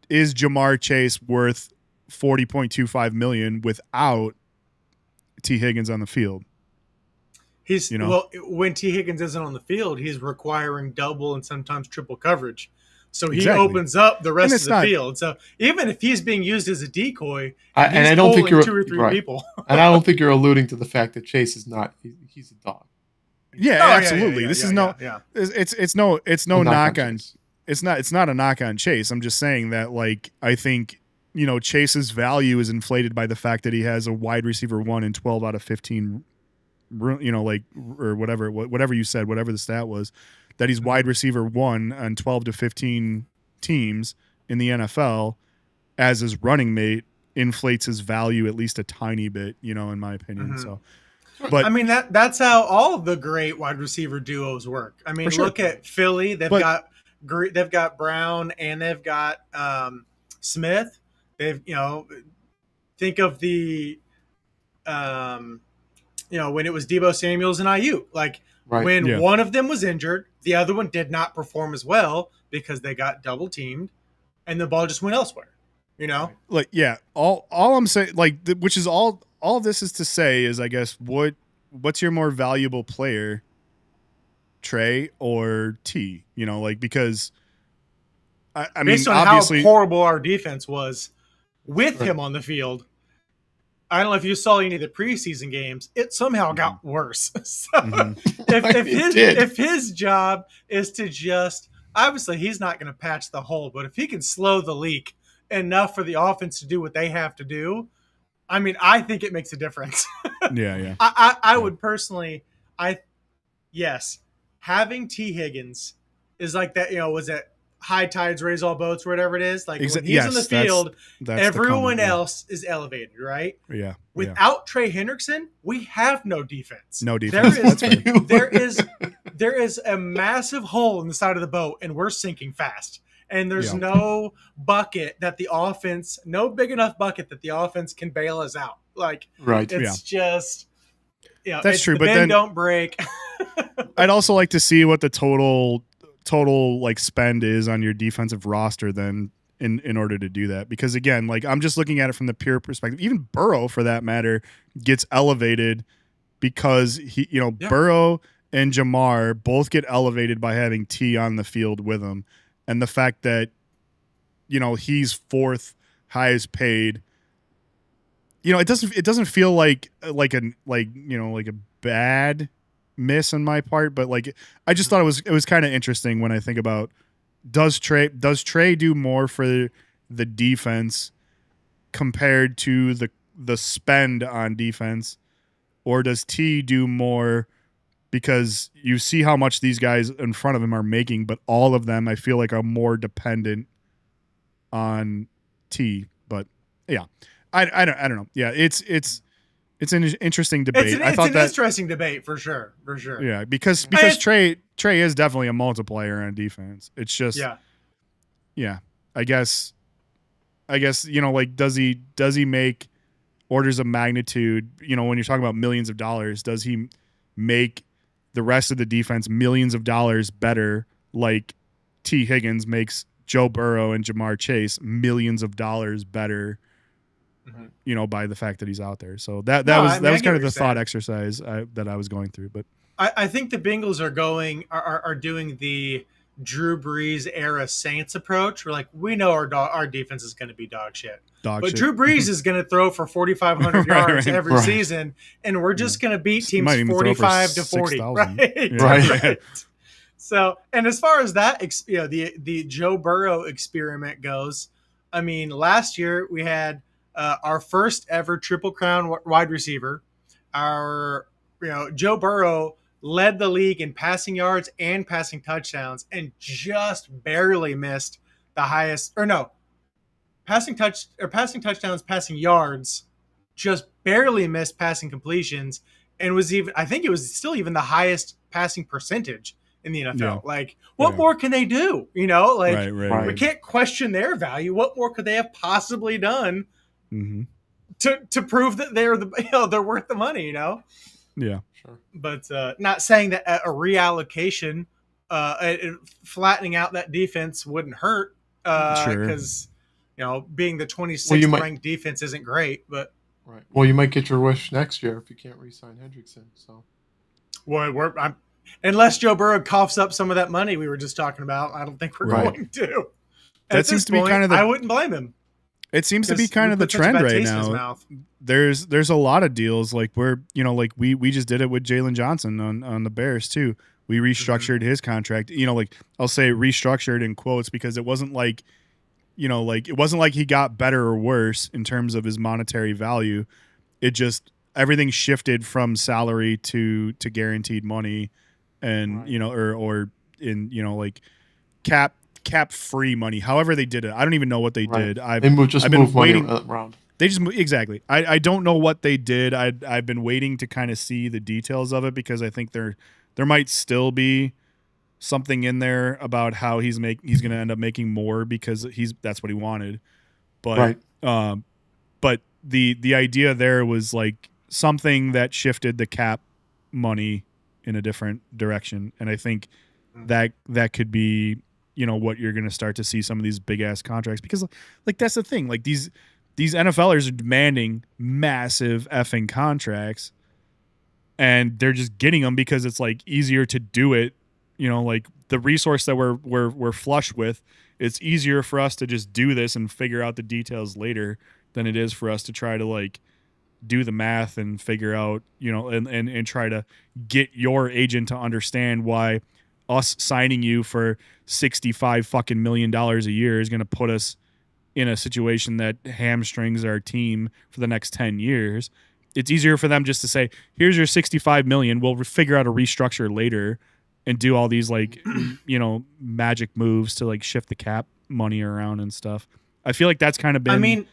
is Jamar Chase worth $40.25 million without T. Higgins on the field? He's well, when T. Higgins isn't on the field, he's requiring double and sometimes triple coverage. So he opens up the rest of the field. So even if he's being used as a decoy, and I don't think you're 2 or 3 people. And I don't think you're alluding to the fact that Chase is not. He's a dog. Yeah, absolutely. This is no knock on. It's not a knock on Chase. I'm just saying that, like, I think, Chase's value is inflated by the fact that he has a wide receiver one in 12 out of 15. Like, or whatever you said, whatever the stat was, that he's wide receiver one on 12 to 15 teams in the NFL as his running mate inflates his value at least a tiny bit, in my opinion. Mm-hmm. So, but I mean, that's how all of the great wide receiver duos work. I mean, look at Philly. They've got Brown and they've got Smith. They've, think of the, when it was Deebo Samuels and IU, like, when one of them was injured, the other one did not perform as well because they got double teamed and the ball just went elsewhere, Like, yeah, all I'm saying, like, which is all this is to say is, I guess, what's your more valuable player, Trey or T? Like, because I mean, based on obviously how horrible our defense was with him on the field, I don't know if you saw any of the preseason games, it somehow got worse. So if his job is to just, obviously he's not going to patch the hole, but if he can slow the leak enough for the offense to do what they have to do, I mean, I think it makes a difference. Yeah. I would personally, yes, having T. Higgins is like that, was it high tides raise all boats or whatever it is? Like, when he's in the field, everyone else is elevated, right? Yeah. Without Trey Hendrickson, we have no defense. No defense. There is a massive hole in the side of the boat, and we're sinking fast. And there's no bucket that the offense, no big enough bucket that the offense can bail us out. Like, it's just, that's true. But then don't break. I'd also like to see what the total like spend is on your defensive roster then in order to do that, because again, like, I'm just looking at it from the pure perspective. Even Burrow, for that matter, gets elevated because he, Burrow and Jamar both get elevated by having T on the field with him, and the fact that he's fourth highest paid. It doesn't feel like a bad miss on my part, but, like, I just thought it was kind of interesting when I think about, does Trey do more for the defense compared to the spend on defense, or does T do more because you see how much these guys in front of him are making, but all of them I feel like are more dependent on T? But yeah, I don't know. Yeah, it's an interesting debate. It's an interesting debate for sure. Yeah, because Trey is definitely a multiplier on defense. It's just yeah. I guess like, does he make orders of magnitude? When you're talking about millions of dollars, does he make the rest of the defense millions of dollars better? Like T. Higgins makes Joe Burrow and Jamar Chase millions of dollars better. By the fact that he's out there. So that was kind of the thought exercise that I was going through. But I think the Bengals are doing the Drew Brees era Saints approach. We're like, we know our defense is going to be dog shit. But Drew Brees is going to throw for 4,500 yards every season, and we're just going to beat teams 45 to 40. 6, right. So, and as far as that, the Joe Burrow experiment goes, I mean, last year we had our first ever Triple Crown wide receiver, our Joe Burrow led the league in passing yards and passing touchdowns, and just barely missed the highest. Or no, passing touchdowns, passing yards, just barely missed passing completions, and was even. I think it was still even the highest passing percentage in the NFL. Yeah. Like, what more can they do? Right. We can't question their value. What more could they have possibly done to prove that they're they're worth the money? Yeah. Sure. But not saying that a reallocation, flattening out that defense wouldn't hurt. Because being the 26th ranked defense isn't great, but right. Well, you might get your wish next year if you can't re-sign Hendrickson. So, unless Joe Burrow coughs up some of that money we were just talking about, I don't think we're going to. That seems to be kind of I wouldn't blame him. It seems to be kind of the trend right now. There's a lot of deals like we just did it with Jalen Johnson on the Bears too. We restructured his contract. I'll say restructured in quotes because it wasn't like it wasn't like he got better or worse in terms of his monetary value. It just everything shifted from salary to guaranteed money, and or in cap free money. However they did it, I don't even know what they did. I've been waiting around. They just exactly. I don't know what they did. I've been waiting to kind of see the details of it because I think there might still be something in there about how he's going to end up making more because that's what he wanted. But but the idea there was like something that shifted the cap money in a different direction, and I think that could be what you're going to start to see some of these big ass contracts because like that's the thing, like these NFLers are demanding massive effing contracts and they're just getting them because it's like easier to do it, like the resource that we're flush with, it's easier for us to just do this and figure out the details later than it is for us to try to like do the math and figure out, and try to get your agent to understand why us signing you for $65 million a year is going to put us in a situation that hamstrings our team for the next 10 years. It's easier for them just to say, here's your $65 million. We'll figure out a restructure later and do all these like, magic moves to like shift the cap money around and stuff. I feel like that's kind of been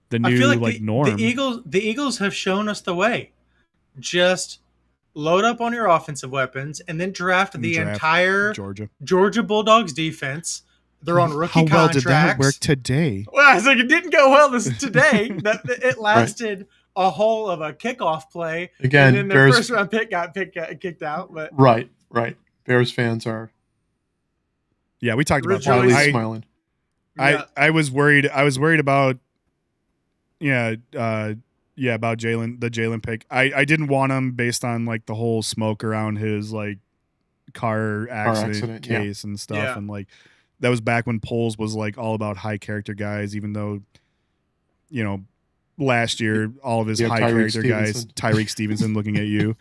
the new norm. The Eagles have shown us the way. Just load up on your offensive weapons and then draft the entire Georgia Bulldogs defense. They're on rookie contracts. How well did that work today? Well, I was like, it didn't go well today. It lasted a whole of a kickoff play. Again, and then their first round pick got kicked out. But right. Bears fans are. Yeah, we talked about Charlie smiling. I was worried. I was worried about. About the Jalen pick. I didn't want him based on like the whole smoke around his like car accident case and stuff. Yeah. And like that was back when Poles was like all about high character guys, even though, last year all of his high character guys, Tyreek Stevenson looking at you,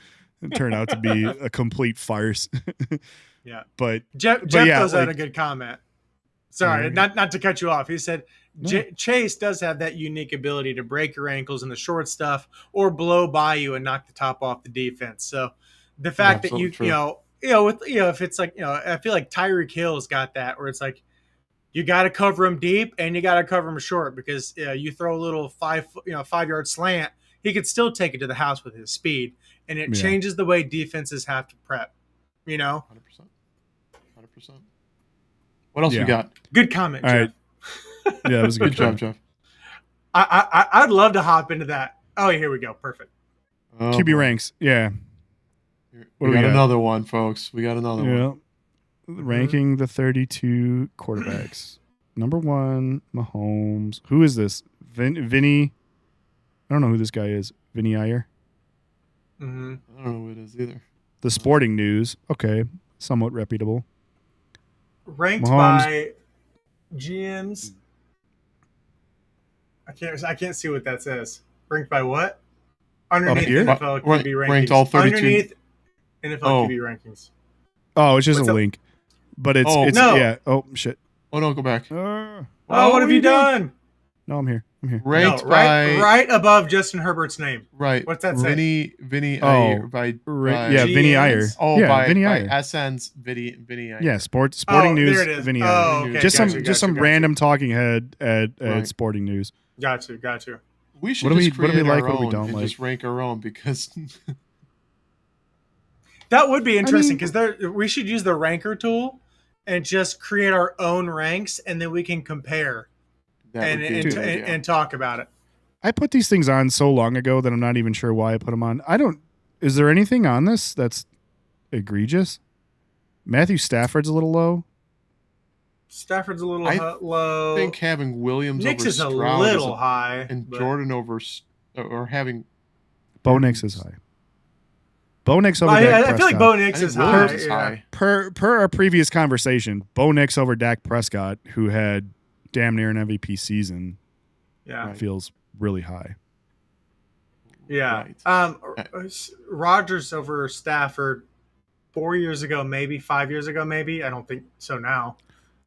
turned out to be a complete farce. Yeah. But Jeff does have a good comment. Sorry, not to cut you off. He said Chase does have that unique ability to break your ankles in the short stuff or blow by you and knock the top off the defense. So the fact that if it's like, I feel like Tyreek Hill's got that where it's like you got to cover him deep and you got to cover him short because you throw a little 5-yard slant, he could still take it to the house with his speed, and it changes the way defenses have to prep. 100%. What else we got? Good comment, Jeff. Right. Yeah, that was a good job, Jeff. I'd love to hop into that. Oh, here we go. Perfect. QB ranks. Yeah. We got another one, folks. We got another one. Ranking the 32 quarterbacks. Number 1, Mahomes. Who is this? Vinny? I don't know who this guy is. Vinny Iyer? Mm-hmm. I don't know who it is either. The Sporting News. Okay. Somewhat reputable. Ranked by GMs. I can't see what that says. Ranked by what? Underneath NFL QB rankings. Ranked all 32. Underneath NFL QB rankings. Oh, it's just a link. But it's no. Yeah. Oh shit. Oh no, go back. What have you done? No, I'm here. Ranked right above Justin Herbert's name. Right. What's that say? Vinny Iyer. Vinny Iyer. Vinny Iyer. SN's Vinny Iyer. Yeah, Sporting News. There it is. Vinny Iyer. Okay, just some random talking head at Sporting News. Got you. We should what do create we like? our What we own don't and like? just rank our own because that would be interesting because we should use the ranker tool and just create our own ranks, and then we can compare and talk about it. I put these things on so long ago that I'm not even sure why I put them on. Is there anything on this that's egregious? Matthew Stafford's a little low. Stafford's a little low. I think having Williams Nix over is a Stroud little high, and Jordan over or having Bo Nix is high. Bo Nix over Dak Prescott. I feel like Bo Nix is high. Per our previous conversation, Bo Nix over Dak Prescott, who had damn near an MVP season, feels really high. Yeah. Rodgers over Stafford 4 years ago, maybe 5 years ago, maybe. I don't think so now.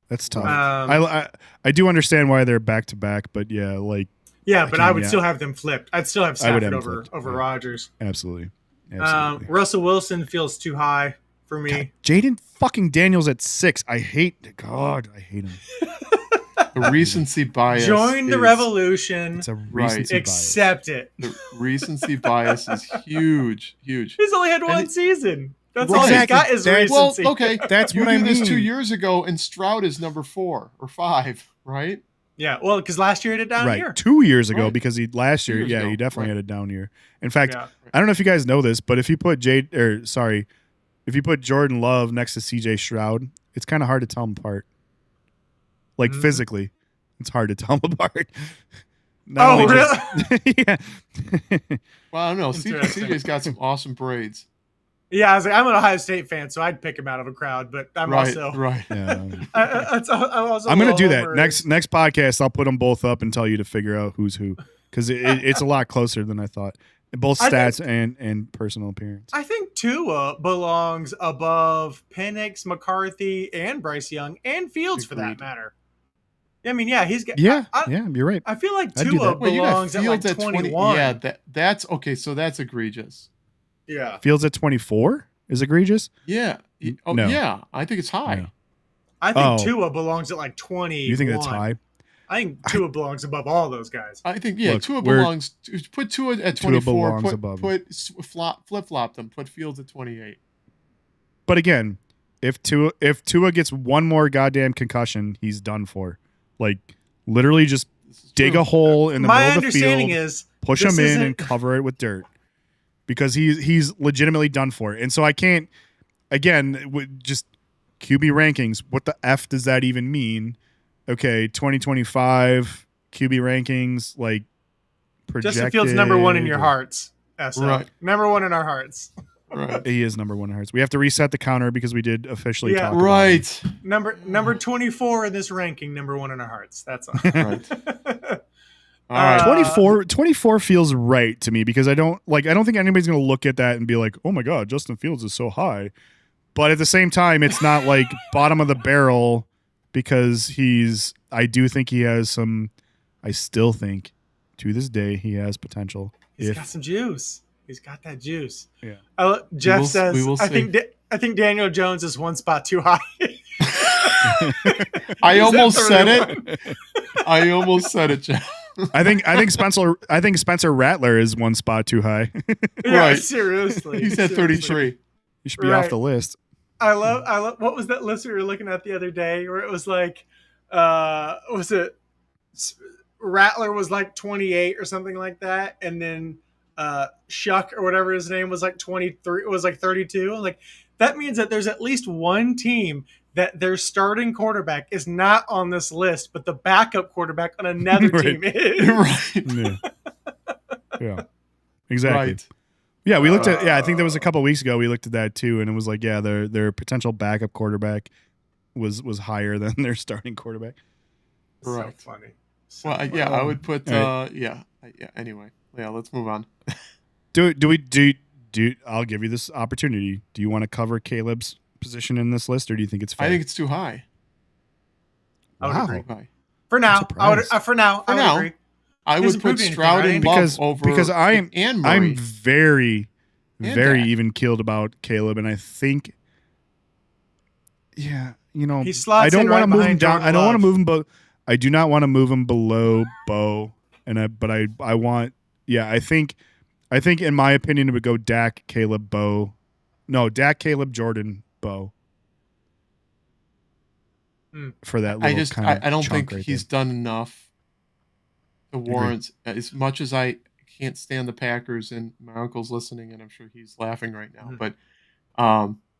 That's tough. I do understand why they're back to back, but but I would still have them flipped. I'd still have Stafford over Rodgers. Absolutely. Russell Wilson feels too high for me. God, Jaden fucking Daniels at 6. I hate him. The recency bias. Join the revolution. It's a recency bias. Accept it. The recency bias is huge. He's only had one season. That's all he's got is recency. Well, okay. That's you what I mean. this 2 years ago, and Stroud is number 4 or 5, right? Yeah, well, because last year he had a down year. 2 years ago, because he definitely had a down year. In fact, I don't know if you guys know this, but if you put if you put Jordan Love next to CJ Stroud, it's kind of hard to tell them apart. Physically, it's hard to tell them apart. Really? Yeah. Well, I don't know. CJ's got some awesome braids. Yeah, I was like, I'm an Ohio State fan, so I'd pick him out of a crowd, but I'm also right. Yeah. I'm going to do that next podcast. I'll put them both up and tell you to figure out who's who, because it's a lot closer than I thought, both stats and personal appearance. I think Tua belongs above Penix, McCarthy, and Bryce Young, and Fields for that matter. I mean, he's got. Yeah, you're right. I feel like Tua belongs at like 21. Yeah, that's okay. So that's egregious. Yeah. Fields at 24 is egregious? Yeah. No. Yeah. I think it's high. No. I think Tua belongs at like 20. You think that's high? I think Tua belongs above all those guys. I think, Tua belongs. Put Tua at 24. Flip-flop them. Put Fields at 28. But again, if Tua gets one more goddamn concussion, he's done for. Literally just dig a hole in the middle of the field. My understanding is push him in and cover it with dirt. Because he's legitimately done for it. And so I can't, again, just QB rankings, what the F does that even mean? Okay, 2025 QB rankings, projected. Justin Fields number 1 in your hearts. Right. Number 1 in our hearts. Right. He is number 1 in hearts. We have to reset the counter because we did officially talk about right. it. Number 24 in this ranking, number 1 in our hearts. That's all. Right. All right. 24 feels right to me because I don't think anybody's going to look at that and be like, "Oh my god, Justin Fields is so high." But at the same time, it's not like bottom of the barrel because I do think he has some. I still think to this day he has potential. He's got some juice. He's got that juice. Yeah. Jeff says, I think Daniel Jones is one spot too high. I almost said it, Jeff. I think Spencer Rattler is one spot too high. Right. Seriously. He's at 33. You should be off the list. I love what was that list we were looking at the other day where it was was it Rattler was like 28 or something like that, and then Shuck or whatever his name was like 23, it was like 32. I'm like, that means that there's at least one team that their starting quarterback is not on this list, but the backup quarterback on another team is. Right. Yeah. Exactly. Right. Yeah, we looked at. Yeah, I think that was a couple of weeks ago. We looked at that too, and it was like, yeah, their potential backup quarterback was higher than their starting quarterback. Correct. So funny. Well, yeah, I would put. Yeah. Anyway, let's move on. Do I'll give you this opportunity. Do you want to cover Caleb's position in this list, or do you think it's fair? I think it's too high. I would agree. High. For now, I would agree. I would put Stroud and Love over because and Murray. I'm very even keeled about Caleb, and I think, he slots I don't in want right to move him behind down. Jordan I don't want to Love. move him, but I do not want to move him below Bo. But I want, I think in my opinion it would go Dak, Caleb, Bo. No, Dak, Caleb, Jordan, Bo. For that little I don't think right he's done enough to warrant, as much as I can't stand the Packers, and my uncle's listening and I'm sure he's laughing right now, but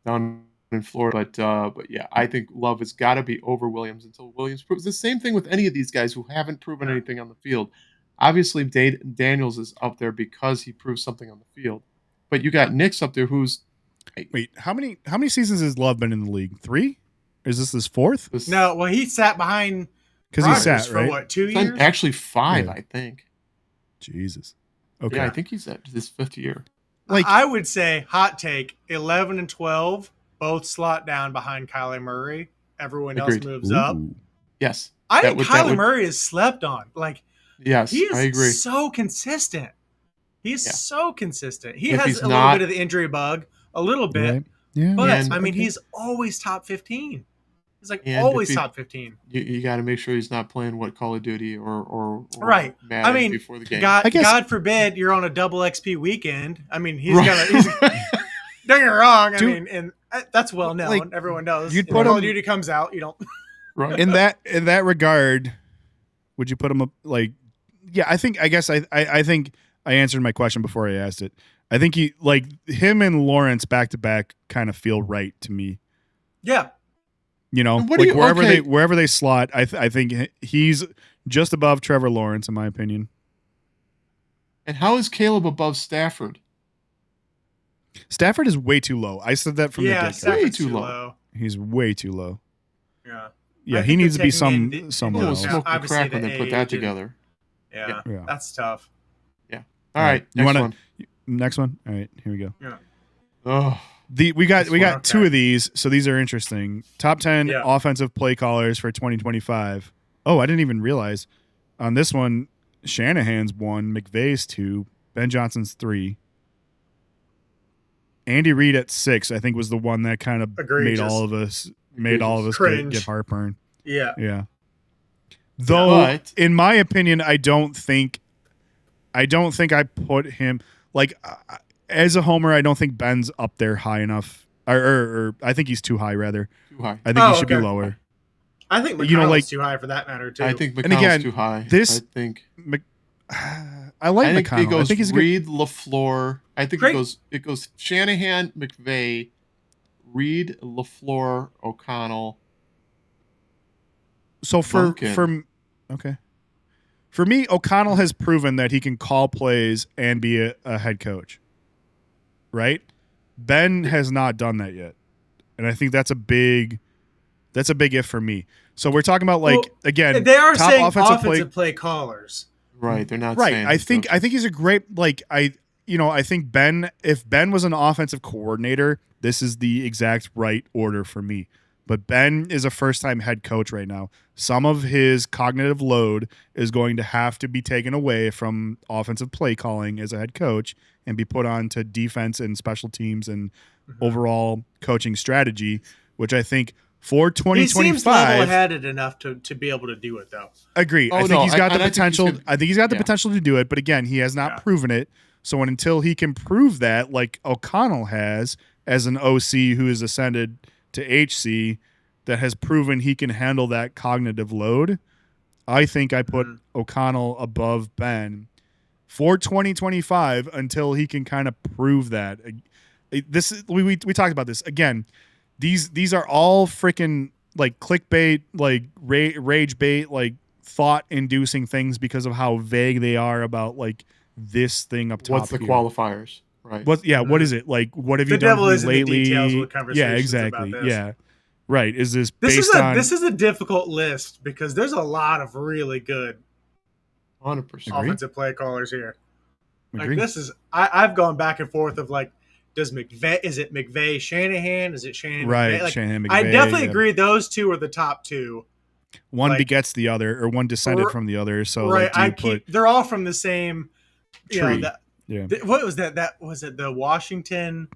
down in Florida, but yeah, I think Love has got to be over Williams until Williams proves. The same thing with any of these guys who haven't proven anything on the field. Obviously Daniels is up there because he proved something on the field, but you got Nick's up there who's how many seasons has Love been in the league? 3? Is this his 4th? No, well, he sat behind because he sat for what, 2 years? Actually 5, I think. Jesus. Okay. Yeah, I think he's at his 5th year. I would say, hot take, 11 and 12 both slot down behind Kyler Murray. Everyone else moves up. Yes. I think Kyler Murray is slept on. Yes, I agree. So consistent. He's so consistent. He If has he's a not- little bit of the injury bug, a little bit. Right. Yeah. But, he's always top 15. He's always top 15. You got to make sure he's not playing Call of Duty or right. Madden before the game. God forbid you're on a double XP weekend. He's gonna. Don't get me wrong. And that's well known. Everyone knows. You'd put Call of Duty comes out. You don't. Right. In that regard, would you put him up? Yeah, I think I answered my question before I asked it. I think him and Lawrence back to back kind of feel right to me. Yeah. Wherever they slot, I think he's just above Trevor Lawrence in my opinion. And how is Caleb above Stafford? Stafford is way too low. I said that from the get-go. Stafford's too low. He's way too low. Yeah. Yeah, he needs to be somewhere else. Smoke the crack when they put that together. Yeah, that's tough. Yeah. All right. Next one? All right, here we go. Yeah. Oh. We got 2 of these, so these are interesting. Top 10 offensive play callers for 2025. Oh, I didn't even realize. On this one, Shanahan's 1, McVay's 2, Ben Johnson's 3. Andy Reid at 6, I think, was the one that kind of made all of us get heartburn. Yeah. Yeah. Though, in my opinion, I don't think I put him as a homer. I don't think Ben's up there high enough, or I think he's too high. Rather, too high. I think he should be lower. I think McConnell's too high for that matter too. I think McConnell's too high. I like McConnell. It goes I think he's Reed, LaFleur. I think it goes Shanahan, McVay, Reed, LaFleur, O'Connell. So for me, O'Connell has proven that he can call plays and be a head coach. Right? Ben has not done that yet. And I think that's a big if for me. So we're talking about again, they are top saying offensive play callers. Right, they're not right. saying I think he's a great I think Ben, if Ben was an offensive coordinator, this is the exact right order for me. But Ben is a first-time head coach right now. Some of his cognitive load is going to have to be taken away from offensive play calling as a head coach and be put on to defense and special teams and overall coaching strategy, which I think for 2025, he seems level-headed enough to be able to do it, though. Agree. I think he's got the potential. I think he's got the potential to do it, but again, he has not proven it. So until he can prove that, like O'Connell has, as an OC who has ascended to HC, that has proven he can handle that cognitive load, I think I put O'Connell above Ben for 2025 until he can kind of prove that. This we talked about this again. These are all freaking like clickbait, like rage bait, like thought inducing things because of how vague they are about like this thing up top. What's the qualifiers? Right. What is it? Like what have you done lately? Yeah, exactly. Yeah. Right. Is this based on this is a difficult list because there's a lot of really good 100% offensive play callers here. Agree. Like this is I've gone back and forth of like, is it McVay Shanahan? Is it Shanahan? Right, McVay? Like, Shanahan McVay. I definitely agree those two are the top two One Like, begets the other, or one descended from the other. So right, like, they're all from the same tree. What was that? That was it. The Washington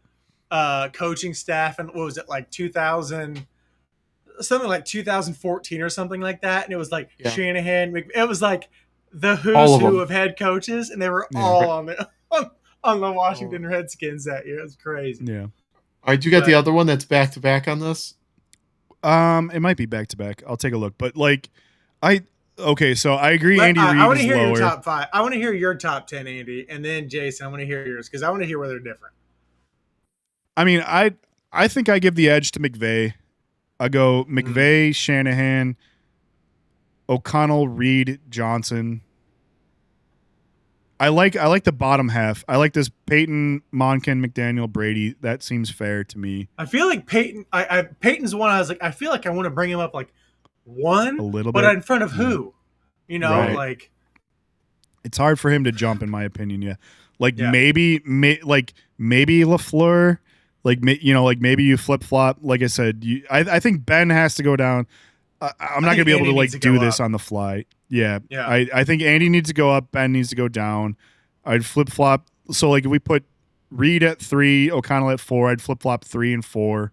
coaching staff, and what was it, like 2000, something like 2014 or something like that. And it was like Shanahan. It was like the who's who of head coaches, and they were all on the Washington Redskins that year. It was crazy. Yeah. All right, you got the other one that's back to back on this? It might be back to back. I'll take a look. But like, so I agree. Andy Reid I want to is hear lower. your top 5. I want to hear your top 10, Andy, and then Jason. I want to hear yours because I want to hear where they're different. I mean, I think I give the edge to McVay. I go McVay, Shanahan, O'Connell, Reid, Johnson. I like the bottom half. I like this Peyton, Monken, McDaniel, Brady. That seems fair to me. I feel like Peyton. Peyton's one. I was like, I feel like I want to bring him up like one, a little but bit in front of who? You know, Right. like it's hard for him to jump, in my opinion. Yeah, maybe LaFleur. Maybe you flip flop. Like I said, I think Ben has to go down. I'm not gonna be able to like do this on the fly. Yeah. I think Andy needs to go up. Ben needs to go down. I'd flip flop. So like if we put Reid at 3, O'Connell at 4, I'd flip flop 3 and 4,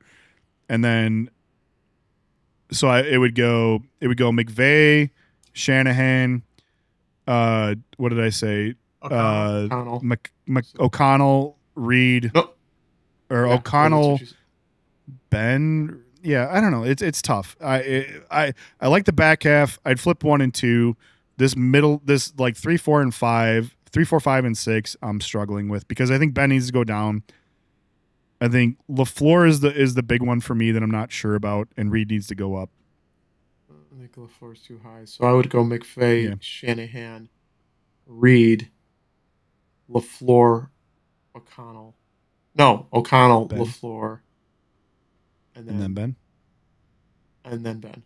and then it would go McVay, Shanahan. What did I say? O'Connell, Reid. Nope. Or O'Connell, Ben. Yeah, I don't know. It's tough. I like the back half. I'd flip 1 and 2. This middle, this like 3, 4, and 5, 3, 4, 5, and 6. I'm struggling with because I think Ben needs to go down. I think LaFleur is the big one for me that I'm not sure about, and Reid needs to go up. I think LaFleur's too high, so I would go McVay, Shanahan, Reid, LaFleur, O'Connell. No, O'Connell, Ben. LaFleur, and then Ben. And then Ben.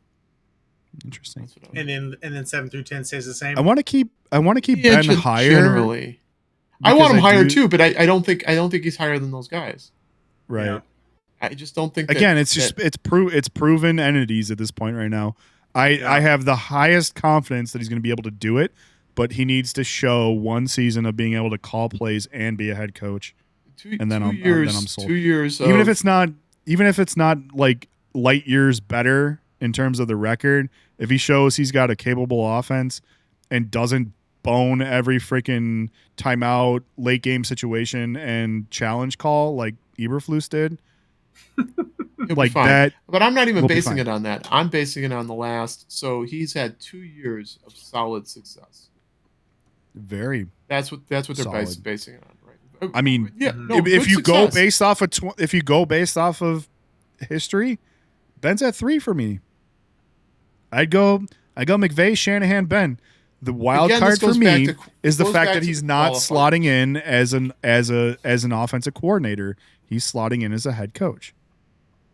Interesting. and then 7 through 10 stays the same. I want to keep Ben higher. Generally, I want him higher too, but I don't think he's higher than those guys. Right. Yeah. I just don't think. Again, it's proven entities at this point right now. I have the highest confidence that he's going to be able to do it, but he needs to show one season of being able to call plays and be a head coach. And then I'm sold. 2 years. Even if it's not like light years better in terms of the record, if he shows he's got a capable offense and doesn't bone every freaking timeout, late game situation, and challenge call like Eberflus did, like that. But I'm not even basing it on that. I'm basing it on the last. So he's had 2 years of solid success. Very. That's what they're basing it on. I mean, if you go based off of history, Ben's at 3 for me. I go McVay, Shanahan, Ben. The wild card for me is the fact that he's not slotting in as an offensive coordinator. He's slotting in as a head coach.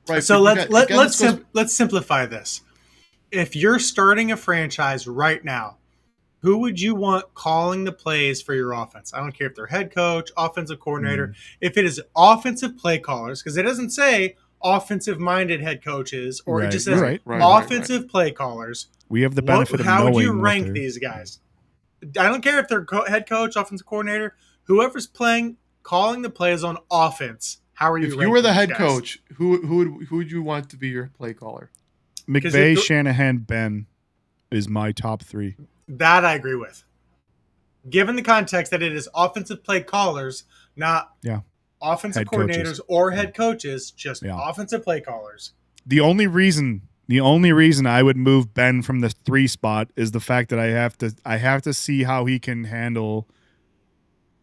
Right. So let's simplify this. If you're starting a franchise right now, who would you want calling the plays for your offense? I don't care if they're head coach, offensive coordinator. If it is offensive play callers, because it doesn't say offensive-minded head coaches, or it just says offensive play callers. We have the benefit of knowing. How would you rank these guys? I don't care if they're head coach, offensive coordinator, whoever's calling the plays on offense. How are you? If you were the head coach, who would you want to be your play caller? McVay, Shanahan, Ben is my top 3. That I agree with. Given the context that it is offensive play callers, not offensive head coordinators coaches. Or head coaches, just offensive play callers. The only reason I would move Ben from the 3 spot is the fact that I have to see how he can handle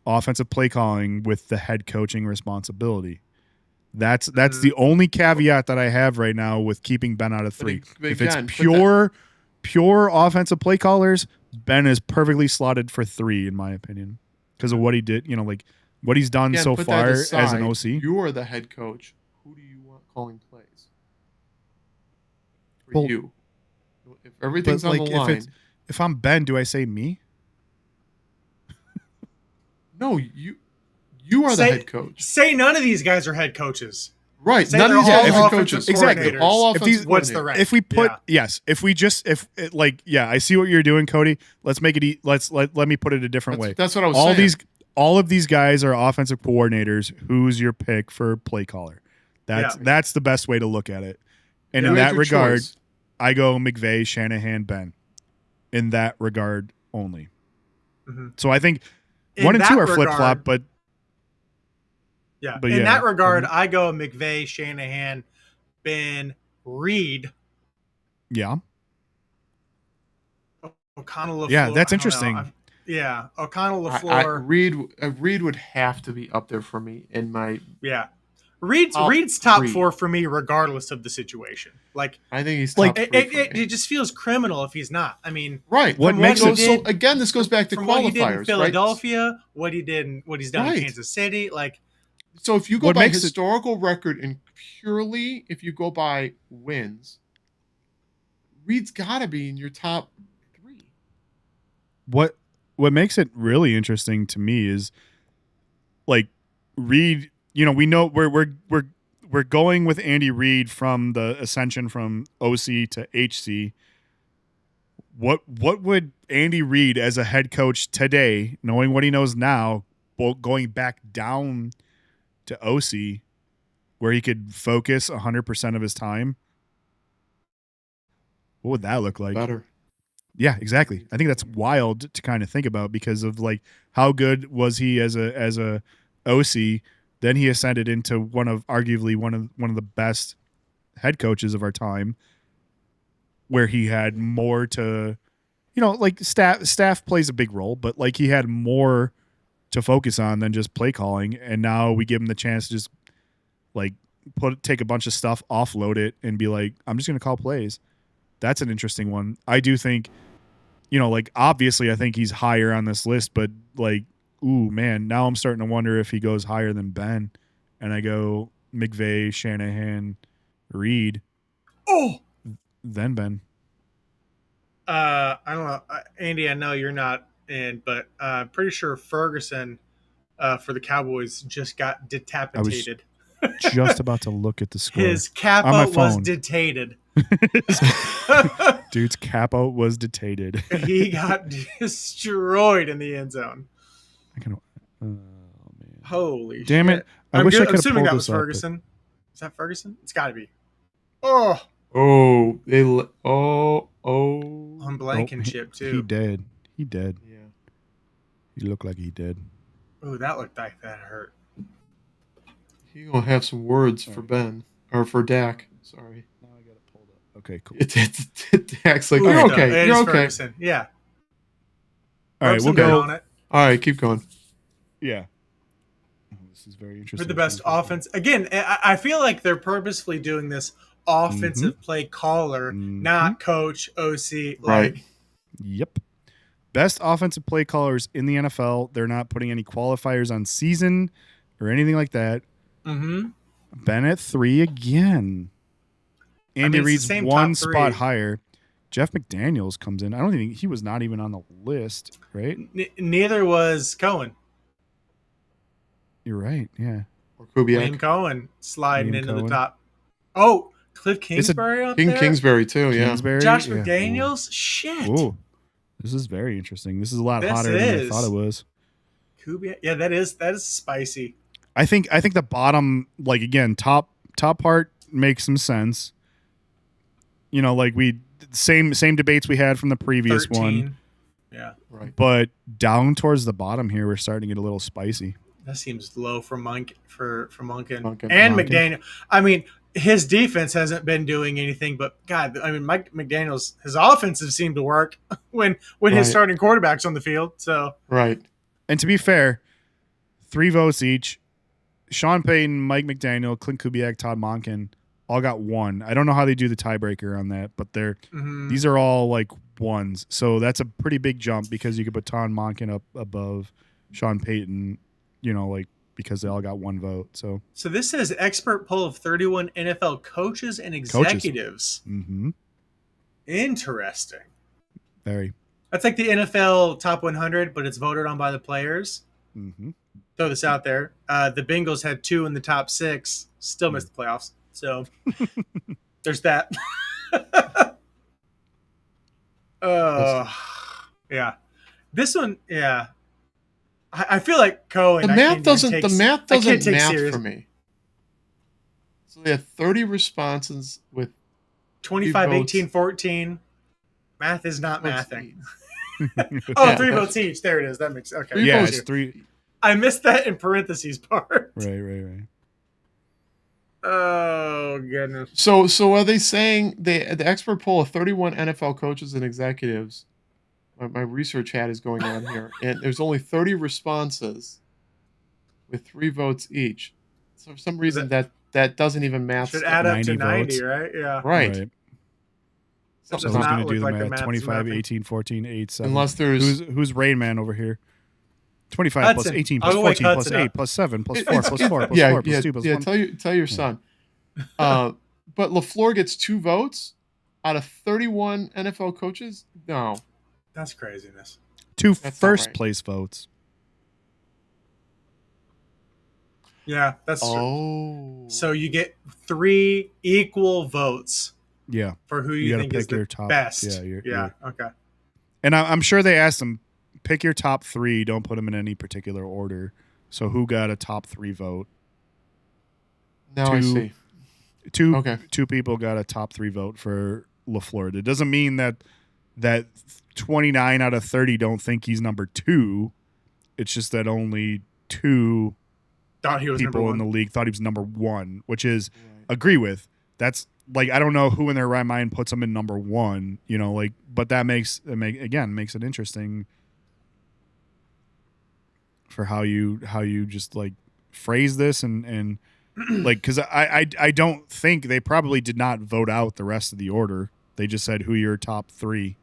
offensive play calling with the head coaching responsibility. That's the only caveat that I have right now with keeping Ben out of 3. If it's pure offensive play callers, Ben is perfectly slotted for 3 in my opinion because of what he did. Like what he's done so far as an OC. You are the head coach. Who do you want calling plays? For you. If everything's on the line. If I'm Ben, do I say me? No, you are the head coach. Say none of these guys are head coaches. Right. Say None they're of these all guys are offensive coaches. Exactly. coordinators. All If offensive these- What's the coordinators. rank? If we put Yeah. I see what you're doing, Cody. Let's make it. Let me put it a different way. That's what I was saying. All of these guys are offensive coordinators. Who's your pick for play caller? That's the best way to look at it. And in that regard, I go McVay, Shanahan, Ben. In that regard only. Mm-hmm. So I think In 1 and 2 are that flip flop, but yeah. But in yeah, that regard, I go McVay, Shanahan, Ben, Reed, yeah, O'Connell, LaFleur. yeah, that's I don't know. interesting. Yeah, O'Connell, LaFleur. Reed would have to be up there for me in my. Yeah, Reed's top 4 for me, regardless of the situation. Like, I think he's like top it just feels criminal if he's not. I mean, right. What makes it so again? This goes back to from qualifiers, what he did in Philadelphia, right? what he's done in Kansas City, like. So if you go What by makes historical record and purely if you go by wins, Reed's got to be in your top 3. What makes it really interesting to me is like Reed. You know, we know we're going with Andy Reid from the ascension from OC to HC. What would Andy Reid as a head coach today, knowing what he knows now, going back down to OC, where he could focus 100% of his time? What would that look like? Better. Yeah, exactly. I think that's wild to kind of think about because of like how good was he as a OC. Then he ascended into arguably one of the best head coaches of our time, where he had more to, like staff plays a big role, but like he had more to focus on than just play calling. And now we give him the chance to just like take a bunch of stuff, offload it, and be like, I'm just going to call plays. That's an interesting one. I do think, like obviously I think he's higher on this list, but like, ooh, man, now I'm starting to wonder if he goes higher than Ben. And I go McVay, Shanahan, Reed. Oh! Then Ben. I don't know. Andy, I know you're not in, but I'm pretty sure Ferguson for the Cowboys just got decapitated. Just about to look at the score. His capo was detated. Dude's capo was detated. He got destroyed in the end zone. Oh, man. Holy damn shit. it. I wish I could have assuming pulled that was this up, Ferguson. Is that Ferguson? It's got to be. Oh. Oh, On Blankenship, too. He dead. Yeah. He looked like he did. Oh, that looked like that hurt. He gonna have some words for Ben or for Dak. Sorry. Now I got it pulled up. Okay, cool. Dak's like, Ooh, you're no, okay. it You're is okay. Ferguson. Yeah. All right, Rub we'll some dirt go. on it. All right, keep going. Yeah. Oh, this is very interesting. For the best offense. Again, I feel like they're purposefully doing this offensive play caller, not coach, OC. Right. Yep. Best offensive play callers in the NFL. They're not putting any qualifiers on season or anything like that. Mm-hmm. Ben at 3 again. Andy Reid's one spot higher. Jeff McDaniels comes in. I don't think he was not even on the list, right? Neither was Cohen. You're right. Yeah. Or Kubiak. Liam Cohen sliding Liam into Cohen. the top. Oh, Cliff Kingsbury up there? Kingsbury, too, yeah. Kingsbury, Josh yeah. McDaniels? Shit. Ooh. This is very interesting. This is a lot This hotter than I is. thought it was. Kubiak? Yeah, that is spicy. I think the bottom, like again, top part makes some sense. Like same debates we had from the previous 13. one. Yeah. Right. But down towards the bottom here, we're starting to get a little spicy. That seems low for Monken Monken. and McDaniel. I mean, his defense hasn't been doing anything, but God, I mean, Mike McDaniel's his offensive seemed to work when his starting quarterback's on the field. So Right. And to be fair, 3 votes each. Sean Payton, Mike McDaniel, Clint Kubiak, Todd Monken all got 1. I don't know how they do the tiebreaker on that, but these are all like 1s. So that's a pretty big jump because you could put Todd Monken up above Sean Payton, because they all got 1 vote. So this says expert poll of 31 NFL coaches and executives. Mm-hmm. Interesting. Very. That's like the NFL top 100, but it's voted on by the players. Mm-hmm. Throw this out there. The Bengals had 2 in the top 6. Still missed the playoffs. So there's that. Yeah. This one, yeah. I feel like Cohen. The math doesn't math for me. So they have 30 responses with 25, 18, 14. Math is not mathing. 3 votes each. There it is. That makes okay. Yeah, it's 3. I missed that in parentheses part. Right. Oh goodness. So are they saying the expert poll of 31 NFL coaches and executives? My research hat is going on here, and there's only 30 responses with 3 votes each. So for some reason that doesn't even match. Should add up to 90, right? Yeah. Right. So who's going to do the math? 25, 18, 14, 8, 7. Unless there's... Who's Rain Man over here? 25 Hudson. plus 18 plus 14 plus 8 plus 7 plus 4 plus 4 plus 4 plus 2 plus 1. Tell your son. But LaFleur gets 2 votes out of 31 NFL coaches? No. That's craziness. 2 first place votes. Yeah, that's true. Oh. So you get 3 equal votes. Yeah. For who you think is the top, best. Yeah. Okay. And I'm sure they asked them, pick your top 3. Don't put them in any particular order. So who got a top 3 vote? Now I see. 2 people got a top 3 vote for LaFleur. It doesn't mean that 29 out of 30 don't think he's number 2. It's just that only 2 thought he was people in the league thought he was number 1, which is agree with. That's like, I don't know who in their right mind puts him in number 1, but that makes it interesting for how you just like phrase this and like, because I don't think they probably did not vote out the rest of the order. They just said who your top 3,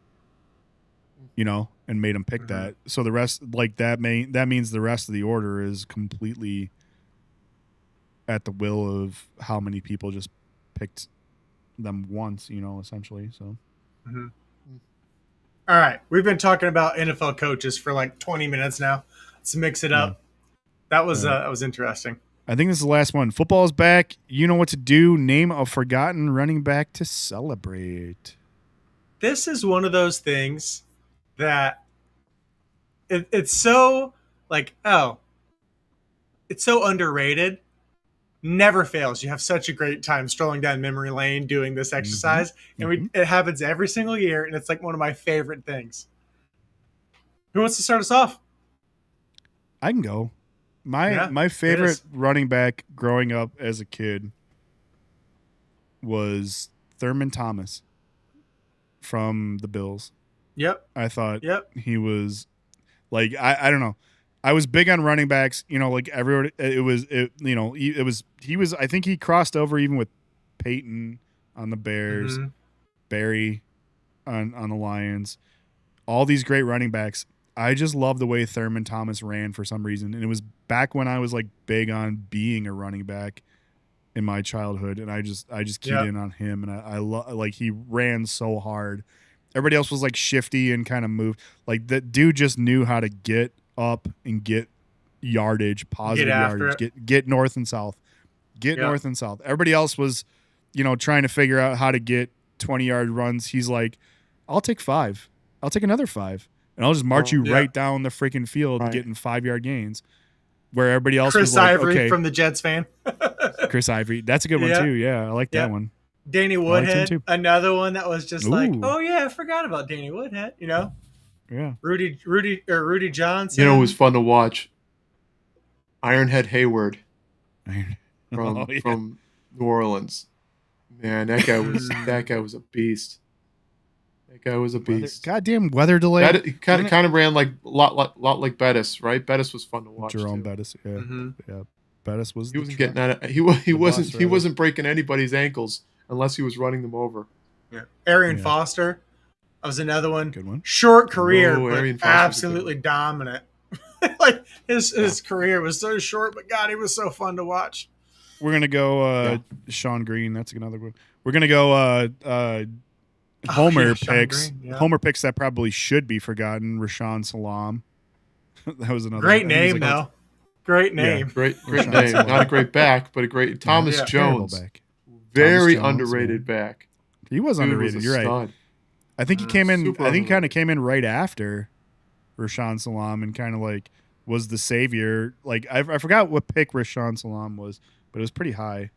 and made them pick that. So the rest, like that means the rest of the order is completely at the will of how many people just picked them once, essentially. So. Mm-hmm. All right, we've been talking about NFL coaches for like 20 minutes now. Let's mix it up. That was interesting. I think this is the last one. Football is back. You know what to do. Name a forgotten running back to celebrate. This is one of those things that it's so like, it's so underrated. Never fails. You have such a great time strolling down memory lane doing this exercise. And it happens every single year, and it's like one of my favorite things. Who wants to start us off? I can go. My favorite running back growing up as a kid was Thurman Thomas from the Bills. Yep. I thought he was like, I don't know. I was big on running backs, like everyone. I think he crossed over even with Peyton on the Bears, Barry on the Lions, all these great running backs. I just love the way Thurman Thomas ran for some reason. And it was back when I was like big on being a running back in my childhood. And I just keyed in on him. And I love, like, he ran so hard. Everybody else was like shifty and kind of moved. Like, that dude just knew how to get up and get yardage, positive yardage, get north and south, north and south. Everybody else was, trying to figure out how to get 20-yard runs. He's like, I'll take 5. I'll take another 5. And I'll just march you right down the freaking field getting 5-yard gains. Where everybody else was like, Ivory okay. from the Jets fan. Chris Ivory. That's a good one too. Yeah, I like that one. Danny Woodhead, another one that was just like, oh yeah, I forgot about Danny Woodhead, Yeah. Rudy Johnson. It was fun to watch. Ironhead Hayward from New Orleans. Man, that guy was a beast. That guy was a beast. Goddamn weather delay. Kind of ran like a lot like Bettis, right? Bettis was fun to watch. Jerome Bettis, yeah. Bettis was. He wasn't getting out. He wasn't breaking anybody's ankles unless he was running them over. Yeah, Arian Foster. That was another one. Good one. Short career, but absolutely dominant. Like his career was so short, but God, he was so fun to watch. We're gonna go Sean Green. That's another one. We're gonna go Homer picks. Homer picks that probably should be forgotten. Rashawn Salam. That was another great name, though. Great name. Great name. Not a great back, but a great Thomas Jones. Back. Very underrated back. He was underrated. You're right. I think he came in. I think he kind of came in right after Rashaan Salam and kind of like was the savior. Like I forgot what pick Rashaan Salam was, but it was pretty high.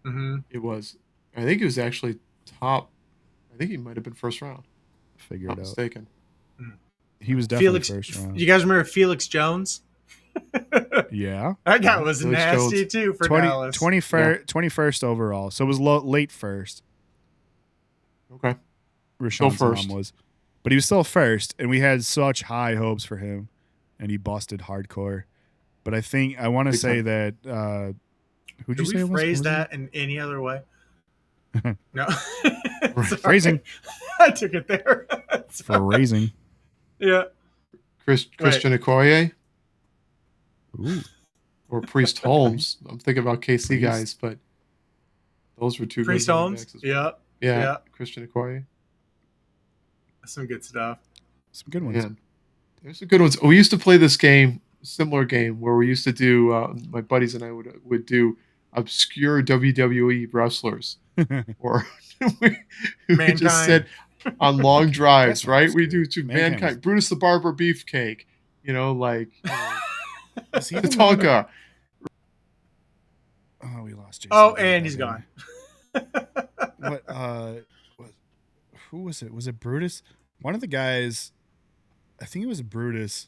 Mm-hmm. It was. I think it was actually top. I think he might have been first round. Figure it out. Mistaken. He was definitely first round. You guys remember Felix Jones? Yeah. That guy was Felix nasty Jones. too for Dallas. 21st overall. So it was late first. Okay. Rashaan Salam was. But he was still first, and we had such high hopes for him, and he busted hardcore. But I want to say that who'd you say it was? Phrase that in any other way? No. Phrasing. I took it there. Phrasing. Yeah. Christian Okoye. Ooh. Or Priest Holmes. I'm thinking about KC guys, but those were two Priest good Holmes. well. Yeah. Christian Okoye. That's some good stuff. Some good ones. Man, there's some good ones. We used to play this game, similar game, where we used to do, my buddies and I would do obscure WWE wrestlers. Or we just said on long drives, right? We do to Mankind. Brutus the Barber Beefcake. Is he Tonka. Oh, we lost Jason. Oh, and he's gone. Who was it? Was it Brutus? One of the guys, I think it was Brutus.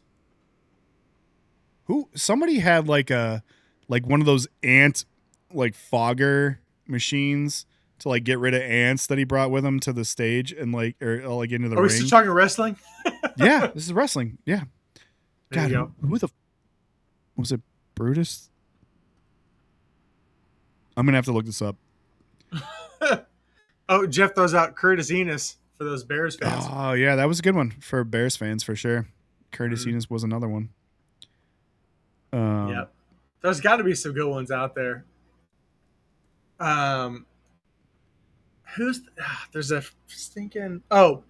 Somebody had like one of those ant fogger machines to like get rid of ants that he brought with him to the stage and into the ring. Are we still talking wrestling? Yeah, this is wrestling. Yeah. There you go. Who was it? Brutus? I'm gonna have to look this up. Oh, Jeff throws out Curtis Enos for those Bears fans. Oh yeah, that was a good one for Bears fans for sure. Curtis Enos was another one. Yep. There's got to be some good ones out there. There's a stinking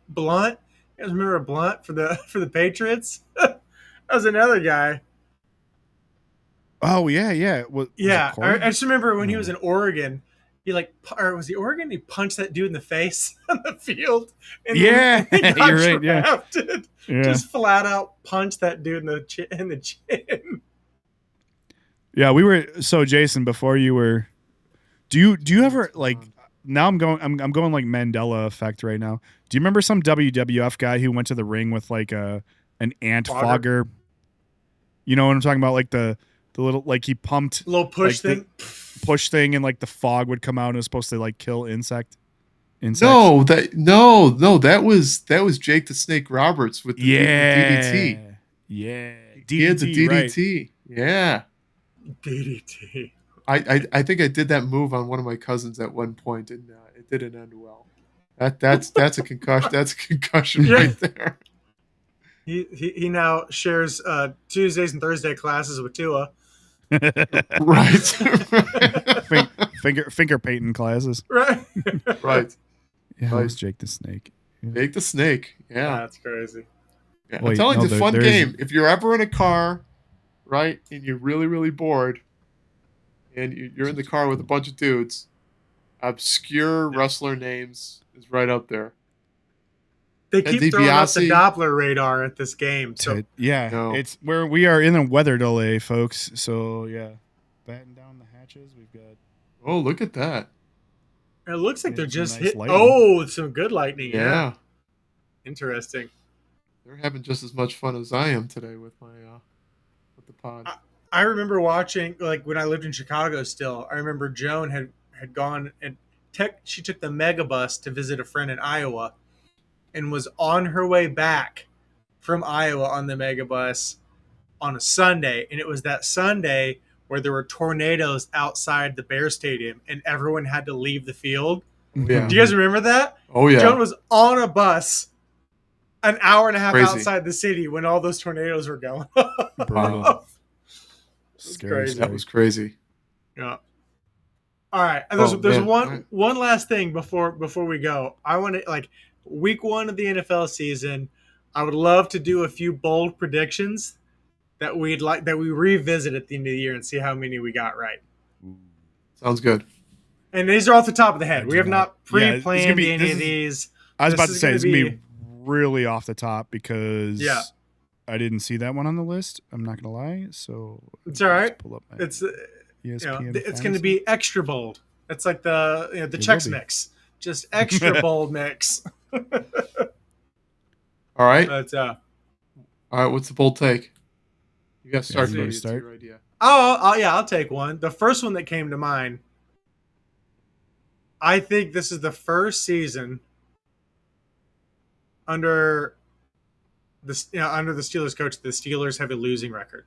Blunt. You guys remember Blunt for the Patriots? That was another guy. Oh yeah. I just remember when he was in Oregon. Was he Oregon? He punched that dude in the face on the field. And yeah, he got you're right. drafted. Yeah, just flat out punched that dude in the chin. Yeah, we were. So Jason, before you were, do you ever like? Now I'm going like Mandela effect right now. Do you remember some WWF guy who went to the ring with like an ant fogger? You know what I'm talking about? Like the little like he pumped little push thing. Push thing and like the fog would come out and it was supposed to like kill insects. No, that was Jake the Snake Roberts with the DDT. Yeah, he had the DDT. Right. Yeah, DDT. I think I did that move on one of my cousins at one point, and it didn't end well. That's a concussion. That's a concussion right there. He now shares Tuesdays and Thursday classes with Tua. Right. finger painting classes. Right. Right. Yeah, it was Jake the Snake. Yeah. Jake the Snake. Yeah. That's crazy. Yeah. I'm telling you, it's a fun game. If you're ever in a car, right, and you're really, really bored, and you're in the car with a bunch of dudes, obscure wrestler names is right up there. They keep throwing up the Doppler radar at this game. So it's where we are in a weather delay, folks. So yeah, batten down the hatches. We've got. Oh, look at that! It looks like they're just nice hit. lightning. Oh, some good lightning. Yeah. Interesting. They're having just as much fun as I am today with my with the pod. I remember watching, like when I lived in Chicago. Still, I remember Joan had gone and she took the Megabus to visit a friend in Iowa. And was on her way back from Iowa on the Megabus on a Sunday. And it was that Sunday where there were tornadoes outside the Bear Stadium and everyone had to leave the field. Yeah. Do you guys remember that? Oh, yeah. Joan was on a bus an hour and a half outside the city when all those tornadoes were going. Brutal. Crazy. That was crazy. Yeah. All right. And there's one last thing before we go. I want to Week 1 of the NFL season, I would love to do a few bold predictions that we revisit at the end of the year and see how many we got right. Sounds good. And these are off the top of the head. We have not pre-planned any of these. I was about to say it's going to be really off the top because I didn't see that one on the list. I'm not going to lie. So it's all right. Pull up it's ESPN it's going to be extra bold. It's like the Chex Mix, just extra bold mix. All right. But, all right. What's the bold take? You got to start. Start. Idea. I'll take one. The first one that came to mind. I think this is the first season under the Steelers coach, the Steelers have a losing record.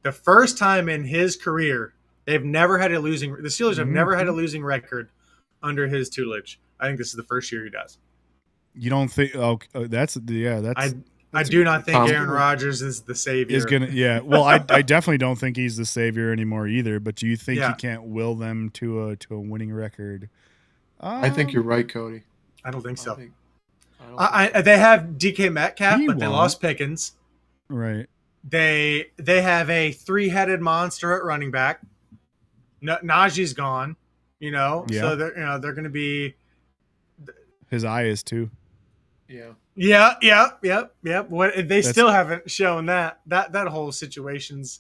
The first time in his career, they've never had a losing. The Steelers have never had a losing record under his tutelage. I think this is the first year he does. You don't think? Oh, that's. I do not think Aaron Rodgers is the savior. Well, I definitely don't think he's the savior anymore either. But do you think he can't will them to a winning record? I think you're right, Cody. I don't think so. They have DK Metcalf, but they lost Pickens. Right. They have a 3-headed monster at running back. Najee's gone. So they're going to be. His eye is too. Yeah. Yep. Still haven't shown that whole situation's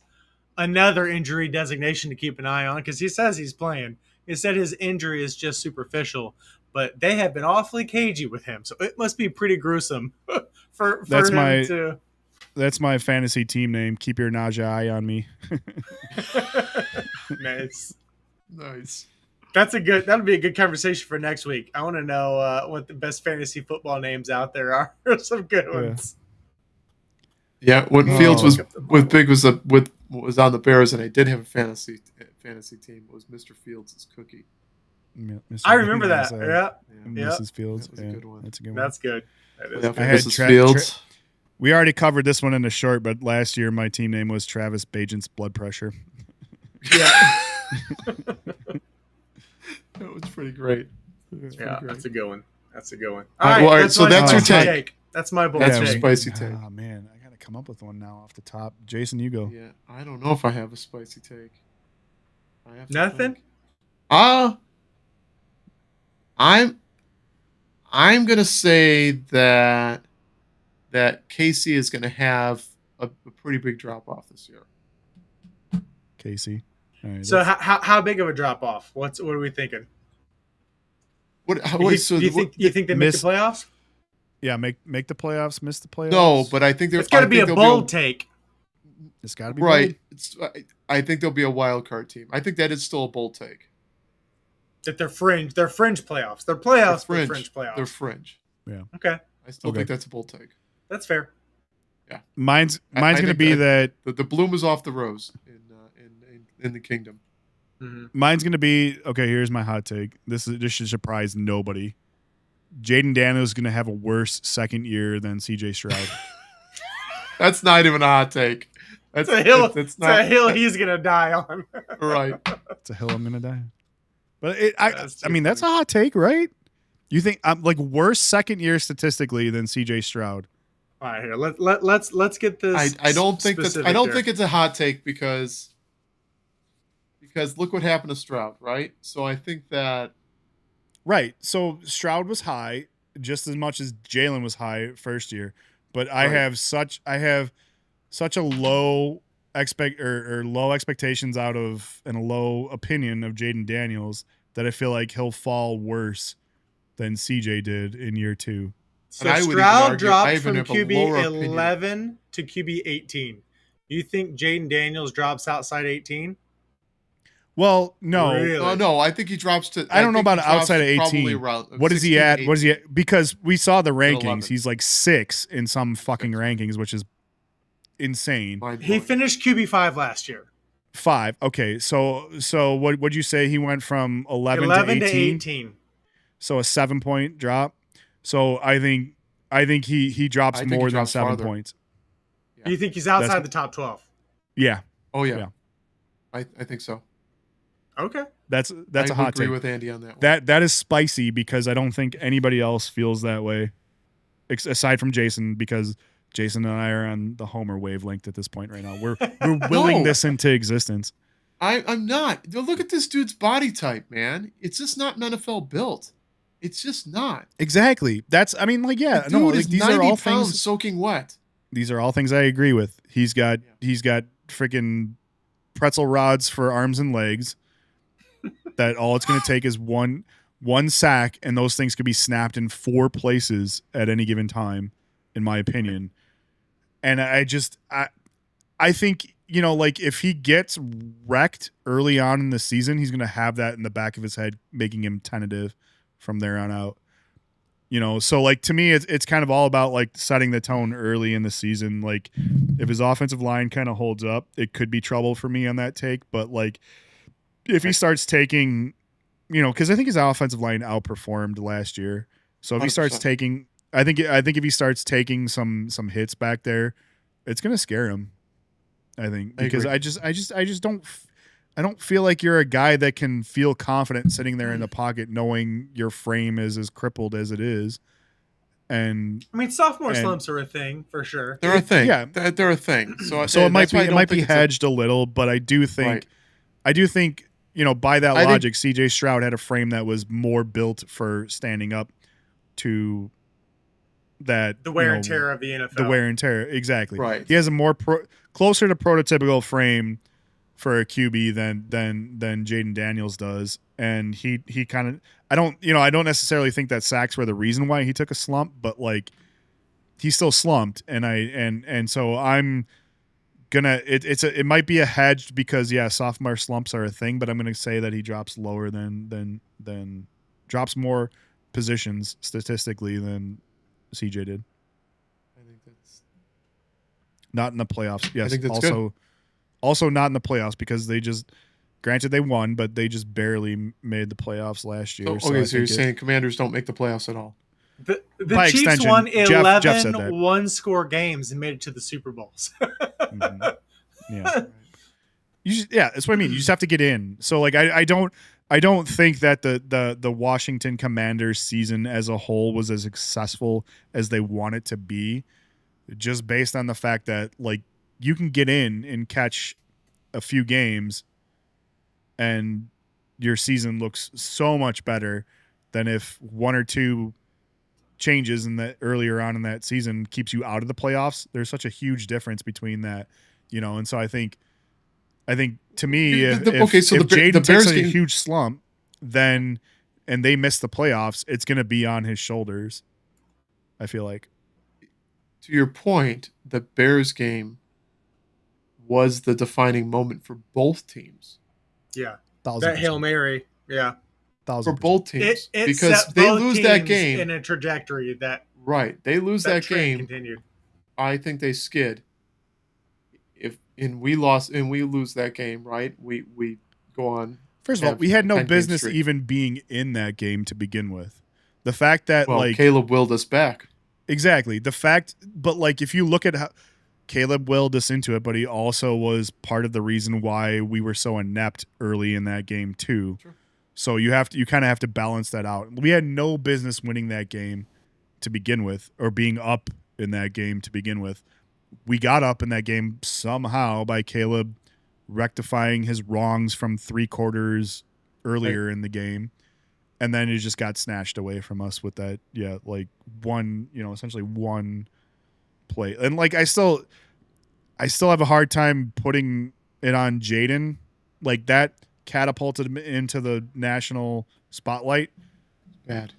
another injury designation to keep an eye on because he says he's playing. He said his injury is just superficial, but they have been awfully cagey with him, so it must be pretty gruesome for him to. That's my fantasy team name. Keep your Najee eye on me. Nice. That'll be a good conversation for next week. I want to know what the best fantasy football names out there are. Some good ones. Yeah, when Fields was with Big was on the Bears, and I did have a fantasy team. It was Mr. Fields' cookie. Yeah, I remember that. Mrs. Fields. That's a good one. That's a good one. That's good. That is I had Mrs. Fields. We already covered this one in the short, but last year my team name was Travis Bajent's Blood Pressure. Yeah. That was pretty great. That's a good one. All right, so that's your take. That's my bold That's take. your spicy take. Oh, man. I got to come up with one now off the top. Jason, you go. Yeah, I don't know if I have a spicy take. I have to Nothing? think. I'm going to say that Casey is going to have a pretty big drop-off this year. Casey. All right, so how big of a drop off? What are we thinking? Do you think they make the playoffs? Yeah, make the playoffs, miss the playoffs. No, but I think it's got to be a bold take. It's got to be right. I think there'll be a wild card team. I think that is still a bold take. That they're fringe playoffs. They're playoffs, they're fringe playoffs. They're fringe. Yeah. Okay. I still think that's a bold take. That's fair. Yeah. Mine's going to be that the bloom is off the rose in the kingdom. Mm-hmm. Mine's going to be, okay, here's my hot take. This should surprise nobody. Jaden Daniels is going to have a worse second year than CJ Stroud. That's not even a hot take. It's a hill. It's a hill he's going to die on. Right. It's a hill I'm going to die on. But I mean, that's a hot take, right? You think I'm like worse second year statistically than CJ Stroud? All right, here. Let's get this. I don't think it's a hot take because look what happened to Stroud, right? So I think that right. So Stroud was high just as much as Jalen was high first year, but I have such a low low expectations out of and a low opinion of Jaden Daniels that I feel like he'll fall worse than CJ did in year 2. So Stroud dropped from QB 11 to QB 18. You think Jaden Daniels drops outside 18? Well, no. Really? No, I think he drops to. I don't know about outside of 18. What is he at? 18. What is he at? Because we saw the rankings. He's like 6 in some fucking rankings, which is insane. He finished QB5 last year. 5. Okay, so what would you say he went from 11 to 18? So a 7-point drop. So I think he drops more than 7 points. Yeah. You think he's outside the top 12? Yeah. Oh yeah. I think so. Okay. That's a hot take. I agree with Andy on that one. That is spicy because I don't think anybody else feels that way aside from Jason, because Jason and I are on the Homer wavelength at this point right now. We're willing this into existence. I'm not. Look at this dude's body type, man. It's just not an NFL built. It's just not. Exactly. These are all things soaking wet. These are all things I agree with. He's got freaking pretzel rods for arms and legs. That all it's going to take is one sack, and those things could be snapped in 4 places at any given time, in my opinion. And I think, if he gets wrecked early on in the season, he's going to have that in the back of his head, making him tentative from there on out. So to me, it's kind of all about setting the tone early in the season. If his offensive line kind of holds up, it could be trouble for me on that take. But if he starts taking, because I think his offensive line outperformed last year. So if 100%. He starts taking, I think if he starts taking some hits back there, it's going to scare him. I think because I just don't feel like you're a guy that can feel confident sitting there in the pocket knowing your frame is as crippled as it is. And sophomore slumps are a thing for sure. They're a thing. Yeah, they're a thing. So it might be hedged a little, but I do think by that logic, CJ Stroud had a frame that was more built for standing up to that the wear and tear of the NFL. The wear and tear, exactly. Right. He has a more closer to prototypical frame for a QB than Jaden Daniels does, and he kind of I don't necessarily think that sacks were the reason why he took a slump, but he still slumped, and so I'm gonna it might be a hedged because sophomore slumps are a thing, but I'm gonna say that he drops lower than drops more positions statistically than CJ did. I think that's not in the playoffs. Yes, I think that's good. Also not in the playoffs because granted they won, but they just barely made the playoffs last year. So you're saying Commanders don't make the playoffs at all? The Chiefs won 11 one-score games and made it to the Super Bowls. Mm-hmm. Yeah. That's what I mean. You just have to get in. So I don't think that the Washington Commanders season as a whole was as successful as they want it to be, just based on the fact that you can get in and catch a few games and your season looks so much better than if 1 or 2 changes in that earlier on in that season keeps you out of the playoffs. There's such a huge difference between that, and so I think to me, if Jaden takes a huge slump, and they miss the playoffs, it's going to be on his shoulders. I feel like. To your point, the Bears game was the defining moment for both teams. Yeah, 1,000%. That Hail Mary. Yeah, 1,000%. For both teams, it because they lose that game in a trajectory that they lose that game. Continued. I think they skid. We lose that game, right? We go on. First of all, we had no business even being in that game to begin with. The fact that Caleb willed us back. Exactly. The fact, but if you look at how Caleb willed us into it, but he also was part of the reason why we were so inept early in that game too. Sure. So you kind of have to balance that out. We had no business winning that game to begin with, or being up in that game to begin with. We got up in that game somehow by Caleb rectifying his wrongs from 3 quarters earlier in the game. And then it just got snatched away from us with that, essentially one play. And I still have a hard time putting it on Jaden. That catapulted him into the national spotlight. Bad.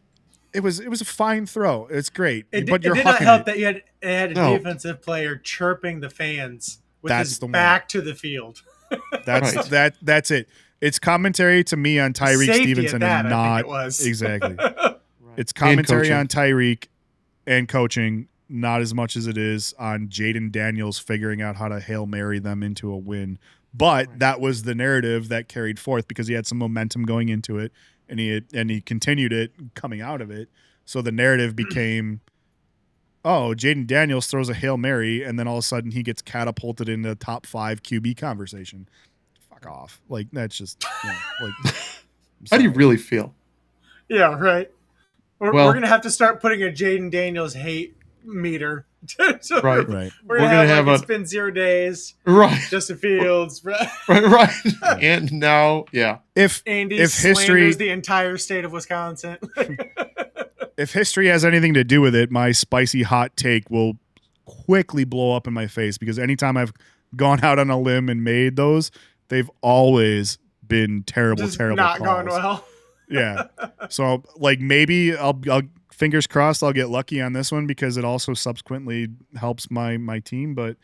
It was a fine throw. It's great. It but did not help that you had a defensive player chirping the fans with his back to the field. That's it. It's commentary to me on Tyreek Stevenson and not exactly. Right. It's commentary on Tyreek and coaching, not as much as it is on Jaden Daniels figuring out how to Hail Mary them into a win. But that was the narrative that carried forth because he had some momentum going into it, and he continued it coming out of it. So the narrative became, Jaden Daniels throws a Hail Mary, and then all of a sudden he gets catapulted into the top 5 QB conversation. Fuck off. That's just, how do you really feel? Yeah, right. We're going to have to start putting a Jaden Daniels hate meter. Right. Right. We're gonna have it's been 0 days. Right. Justin Fields. Right. And now, yeah. If history, the entire state of Wisconsin. if history has anything to do with it, my spicy hot take will quickly blow up in my face, because anytime I've gone out on a limb and made those, they've always been terrible not calls. Going well. Yeah. So like maybe I'll fingers crossed I'll get lucky on this one, because it also subsequently helps my team. But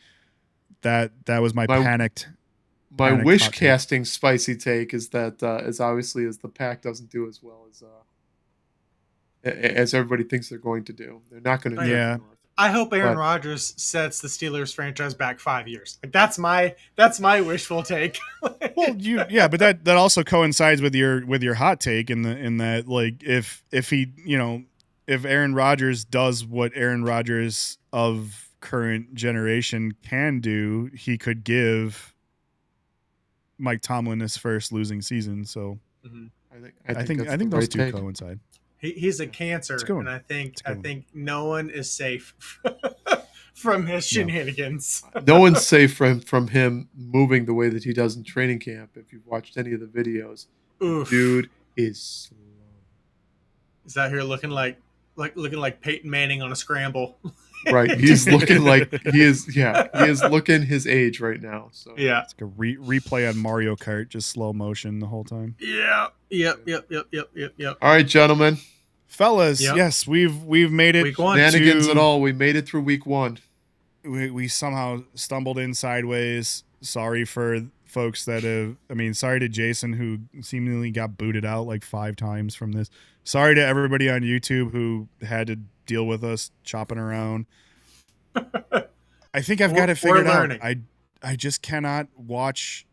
that was my panicked wish casting spicy take is that as obviously as the pack doesn't do as well as everybody thinks they're going to do, they're not going to do it. I hope Aaron Rodgers sets the Steelers franchise back 5 years. Like that's my wishful take. Well, but that also coincides with your hot take in that like if he, if Aaron Rodgers does what Aaron Rodgers of current generation can do, he could give Mike Tomlin his first losing season. So I think those two coincide. He's a cancer, and I think no one is safe from his shenanigans. No one's safe from him moving the way that he does in training camp. If you've watched any of the videos, dude is slow. He's out here looking like Peyton Manning on a scramble. Right, he's looking like he is looking his age right now. So yeah, it's like a replay on Mario Kart, just slow motion the whole time. Yeah. Yep. All right, gentlemen, fellas. Yep. Yes, we've made it. Week 1. Shenanigans and all. We made it through week 1. We somehow stumbled in sideways. Sorry for folks that have. Sorry to Jason, who seemingly got booted out like 5 times from this. Sorry to everybody on YouTube who had to deal with us chopping around. I think I've got it figured out. I just cannot watch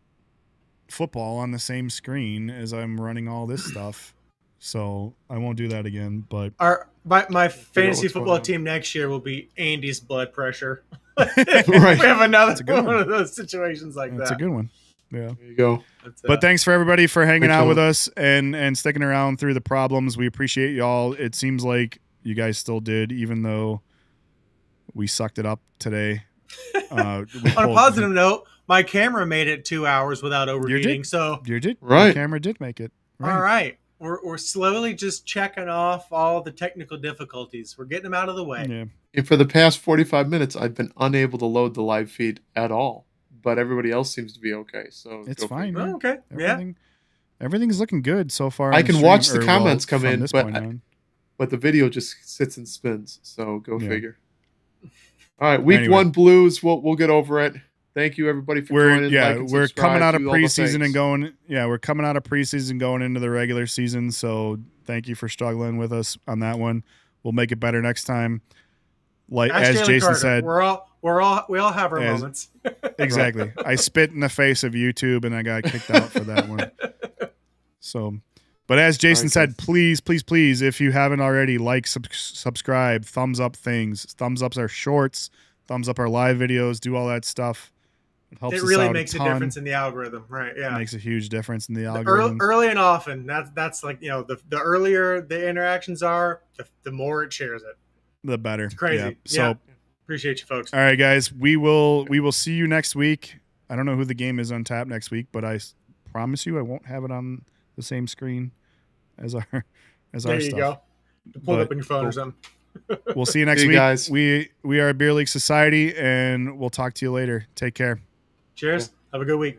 football on the same screen as I'm running all this stuff, so I won't do that again. But my fantasy football team next year will be Andy's blood pressure. Right. We have another one of those situations like that. That's a good one. Yeah. There you go. But thanks for everybody for hanging out with us and sticking around through the problems. We appreciate y'all. It seems like you guys still did, even though we sucked it up today. On a positive note, my camera made it 2 hours without overheating. You did. Right. Your camera did make it. Right. All right. We're slowly just checking off all the technical difficulties. We're getting them out of the way. Yeah. And for the past 45 minutes, I've been unable to load the live feed at all. But everybody else seems to be okay. So it's fine. Oh, okay. Everything's looking good so far. I can watch the comments come in, but the video just sits and spins. So go figure. All right, week 1 Blues. We'll get over it. Thank you everybody for joining. We're coming out of preseason and going. Yeah, we're coming out of preseason going into the regular season. So thank you for struggling with us on that one. We'll make it better next time. Like as Jason Carter said, we all have our moments. Exactly. I spit in the face of YouTube and I got kicked out for that one. So, but as Jason said, please, if you haven't already, like, subscribe, thumbs up things. Thumbs ups our shorts, thumbs up our live videos, do all that stuff. It helps. It really makes a difference in the algorithm, right? Yeah, it makes a huge difference in the algorithm. Early and often. That's like, the earlier the interactions are, the more it shares it. The better. It's crazy. Yeah. So appreciate you folks. All right, guys. We will see you next week. I don't know who the game is on tap next week, but I promise you I won't have it on the same screen as our stuff. There you go. Pull it up on your phone or something. We'll see you next week, guys. We are Beer League Society, and we'll talk to you later. Take care. Cheers. Have a good week.